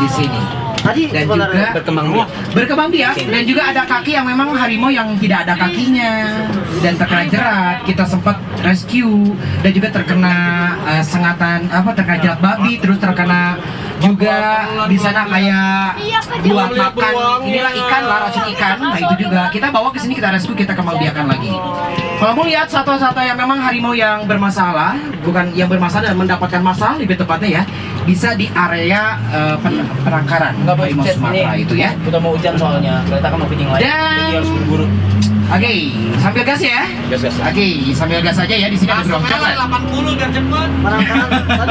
di sini. Tadi Dan sebenarnya juga Berkembang biak. dan juga ada kaki yang memang harimau yang tidak ada kakinya dan terkena jerat. Kita sempat rescue dan juga terkena sengatan terkena jerat babi, terus terkena juga di sana kayak buat makan inilah ikan lah, racun ikan. Nah itu juga kita bawa ke sini, kita rescue, kita kembang biakan lagi. Kalau mau lihat satwa-satwa yang memang harimau yang bermasalah, bukan yang bermasalah dan mendapatkan masalah lebih tepatnya ya, bisa di area penangkaran harimau Sumatera itu ya. Udah mau hujan soalnya. Kereta kan mau fitting lagi. Dan Jadi harus buru-buru. Oke, sambil gas ya. Gas. Oke, sambil gas aja ya. Di sini ada beruang coklat. 80 biar cepet.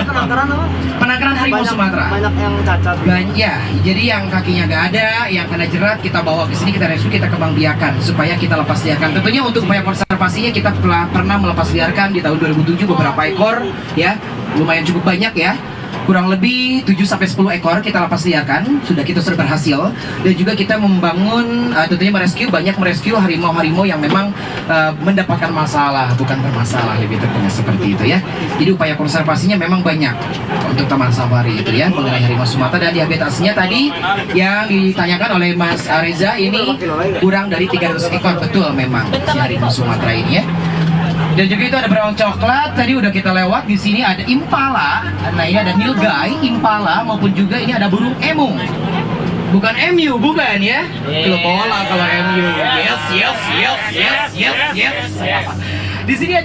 penangkaran apa? Penangkaran harimau Sumatera. Banyak yang cacat. Ya, jadi yang kakinya nggak ada, yang kena jerat kita bawa ke sini, kita rescue, kita kembang biakan supaya kita lepas liarkan. Tentunya untuk upaya konservasinya kita pernah melepas liarkan di tahun 2007 beberapa ekor, ya, lumayan cukup banyak ya. Kurang lebih 7-10 ekor kita lepas liarkan, sudah berhasil. Dan juga kita membangun, tentunya merescue harimau-harimau yang memang mendapatkan masalah, bukan bermasalah, lebih tepatnya seperti itu ya. Jadi upaya konservasinya memang banyak untuk Taman Safari itu ya, mengenai harimau Sumatera. Dan di habitatnya tadi yang ditanyakan oleh Mas Reza ini kurang dari 300 ekor, betul memang si harimau Sumatera ini ya. Dan juga itu ada beruang coklat, tadi udah kita lewat. Di sini ada impala, nah ini ada nilgai, impala, maupun juga ini ada burung emu. Bukan MU, bukan ya? Klub bola kalau MU. Yes. Di sini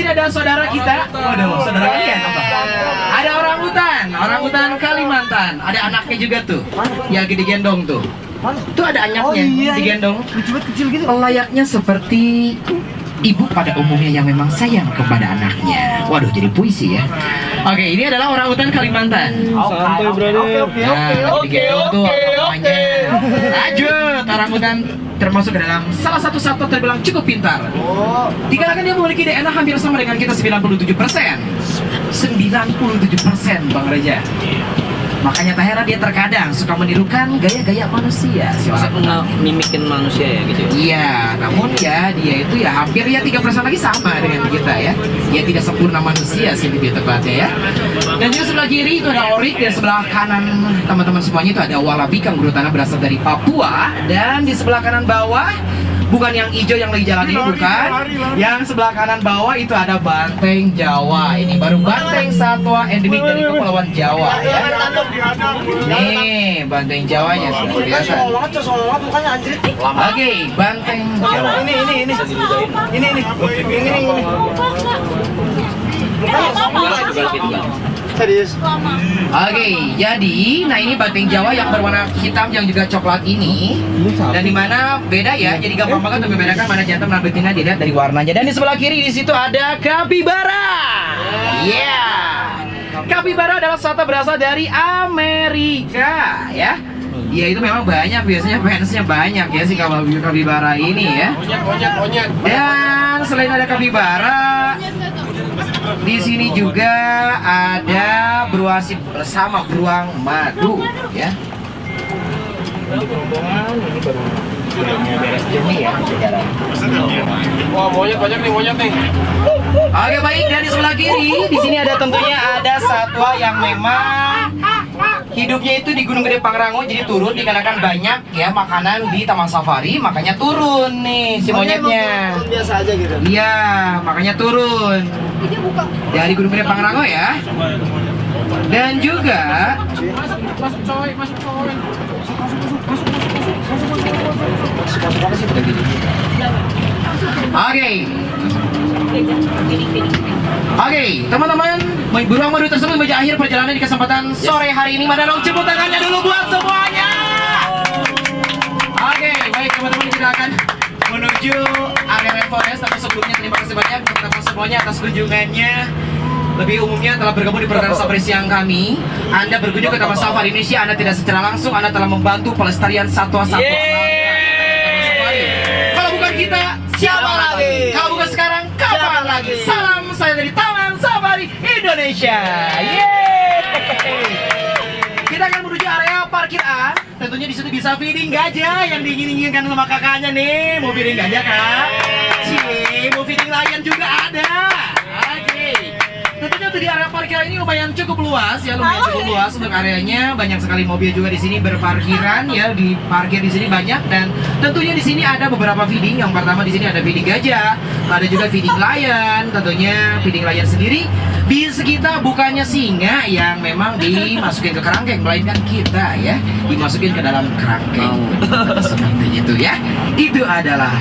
ada saudara kita. Waduh, saudara kalian apa? Ada orangutan Kalimantan. Ada anaknya juga tuh, yang digendong tuh. Tuh ada anaknya digendong. Kecil gitu. Layaknya seperti ibu pada umumnya yang memang sayang kepada anaknya. Waduh, jadi puisi ya. Oke, ini adalah orangutan Kalimantan. Santai, brother. Nah, digendong tuh namanya. Lanjut, orangutan termasuk ke dalam salah satu satwa terbilang cukup pintar. Dikarenakan dia memiliki DNA hampir sama dengan kita 97%. 97% Bang Reja. Makanya tak heran dia terkadang suka menirukan gaya-gaya manusia. Masa mimikin manusia ya gitu ya? Iya, namun ya dia itu ya hampir ya 3% lagi sama dengan kita ya. Dia tidak sempurna manusia sih lebih tepatnya ya. Dan juga sebelah kiri itu ada oryx, dan sebelah kanan teman-teman semuanya itu ada walabi kanguru tanah berasal dari Papua. Dan di sebelah kanan bawah, bukan yang hijau yang lagi jalan ini, bukan. Yang sebelah kanan bawah itu ada banteng Jawa. Ini baru banteng satwa endemik dari Kepulauan Jawa ya. Nih, banteng Jawanya sudah biasa. Soalnya mukanya anjrit. Oke, banteng Jawa. Ini. Serius. Oke, jadi, nah ini banteng Jawa yang berwarna hitam yang juga coklat ini, dan dimana beda ya, jadi gampang banget untuk membedakan mana jantan mana betina dilihat dari warnanya. Dan di sebelah kiri di situ ada kapibara. Kapibara adalah satwa berasal dari Amerika ya. Ya itu memang banyak, biasanya fansnya banyak ya si kapibara ini ya. Dan selain ada kapibara, Di sini juga ada beruasi bersama beruang madu ya. Wah, monyet banyak nih, monyet nih. Oke, baik, dari sebelah kiri di sini ada tentunya ada satwa yang memang hidupnya itu di Gunung Gede Pangrango, jadi turun dikarenakan banyak ya makanan di Taman Safari, makanya turun nih si monyetnya. Biasa aja gitu. Iya, makanya turun dari Gunung Gede Pangrango ya. Dan juga Oke, teman-teman, beruang madu tersebut menjadi akhir perjalanan di kesempatan sore hari ini. Mana dong tepuk tangannya dulu buat semuanya. Oke, baik teman-teman, kita akan menuju area rainforest. Tapi sebelumnya terima kasih banyak teman-teman semuanya atas kunjungannya. Lebih umumnya telah bergabung di program Safari Siang kami. Anda berkunjung ke Taman Safari Indonesia, Anda tidak secara langsung, Anda telah membantu pelestarian satwa-satwa. Kalau bukan kita, siapa lagi? Kalau bukan sekarang, kapan lagi? Salam saya dari Taman Safari Indonesia. Yeay! Kita akan menuju area parkir A. Tentunya di situ bisa feeding gajah yang diingin-inginkan sama kakaknya nih. Mau feeding gajah, Kak? Cie, mau feeding lion juga ada. Oke. Tentunya untuk di area parkir ini lumayan cukup luas ya, lumayan cukup luas untuk areanya. Banyak sekali mobil juga di sini berparkiran ya, di parkir di sini banyak, dan tentunya di sini ada beberapa feeding. Yang pertama di sini ada feeding gajah, ada juga feeding lion. Tentunya feeding lion sendiri bis kita bukannya singa yang memang dimasukin ke kerangkeng, melainkan kita ya dimasukin ke dalam kerangkeng. Seperti itu ya. Itu adalah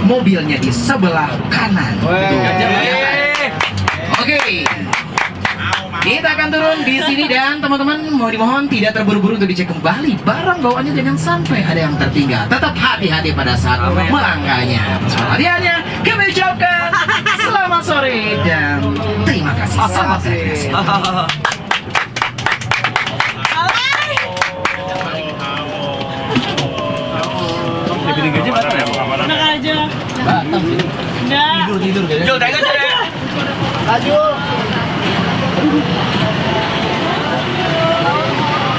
mobilnya di sebelah kanan. Oke, kita akan turun di sini dan teman-teman mau dimohon tidak terburu-buru untuk dicek kembali barang bawaannya, jangan sampai ada yang tertinggal. Tetap hati-hati pada saat melangkahnya. Atas perhatiannya kami ucapkan selamat sore dan terima kasih. Selamat rekreasi. Laju.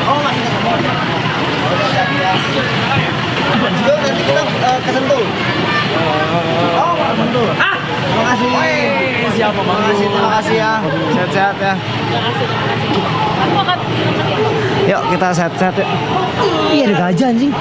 Oh, masih Jul, nanti kita ke Sentul. Oh, mau ke Sentul. Terima kasih. Siapa Bang? Terima kasih ya. Sehat-sehat ya. Yuk kita sehat-sehat yuk. Iya ada gajah anjing.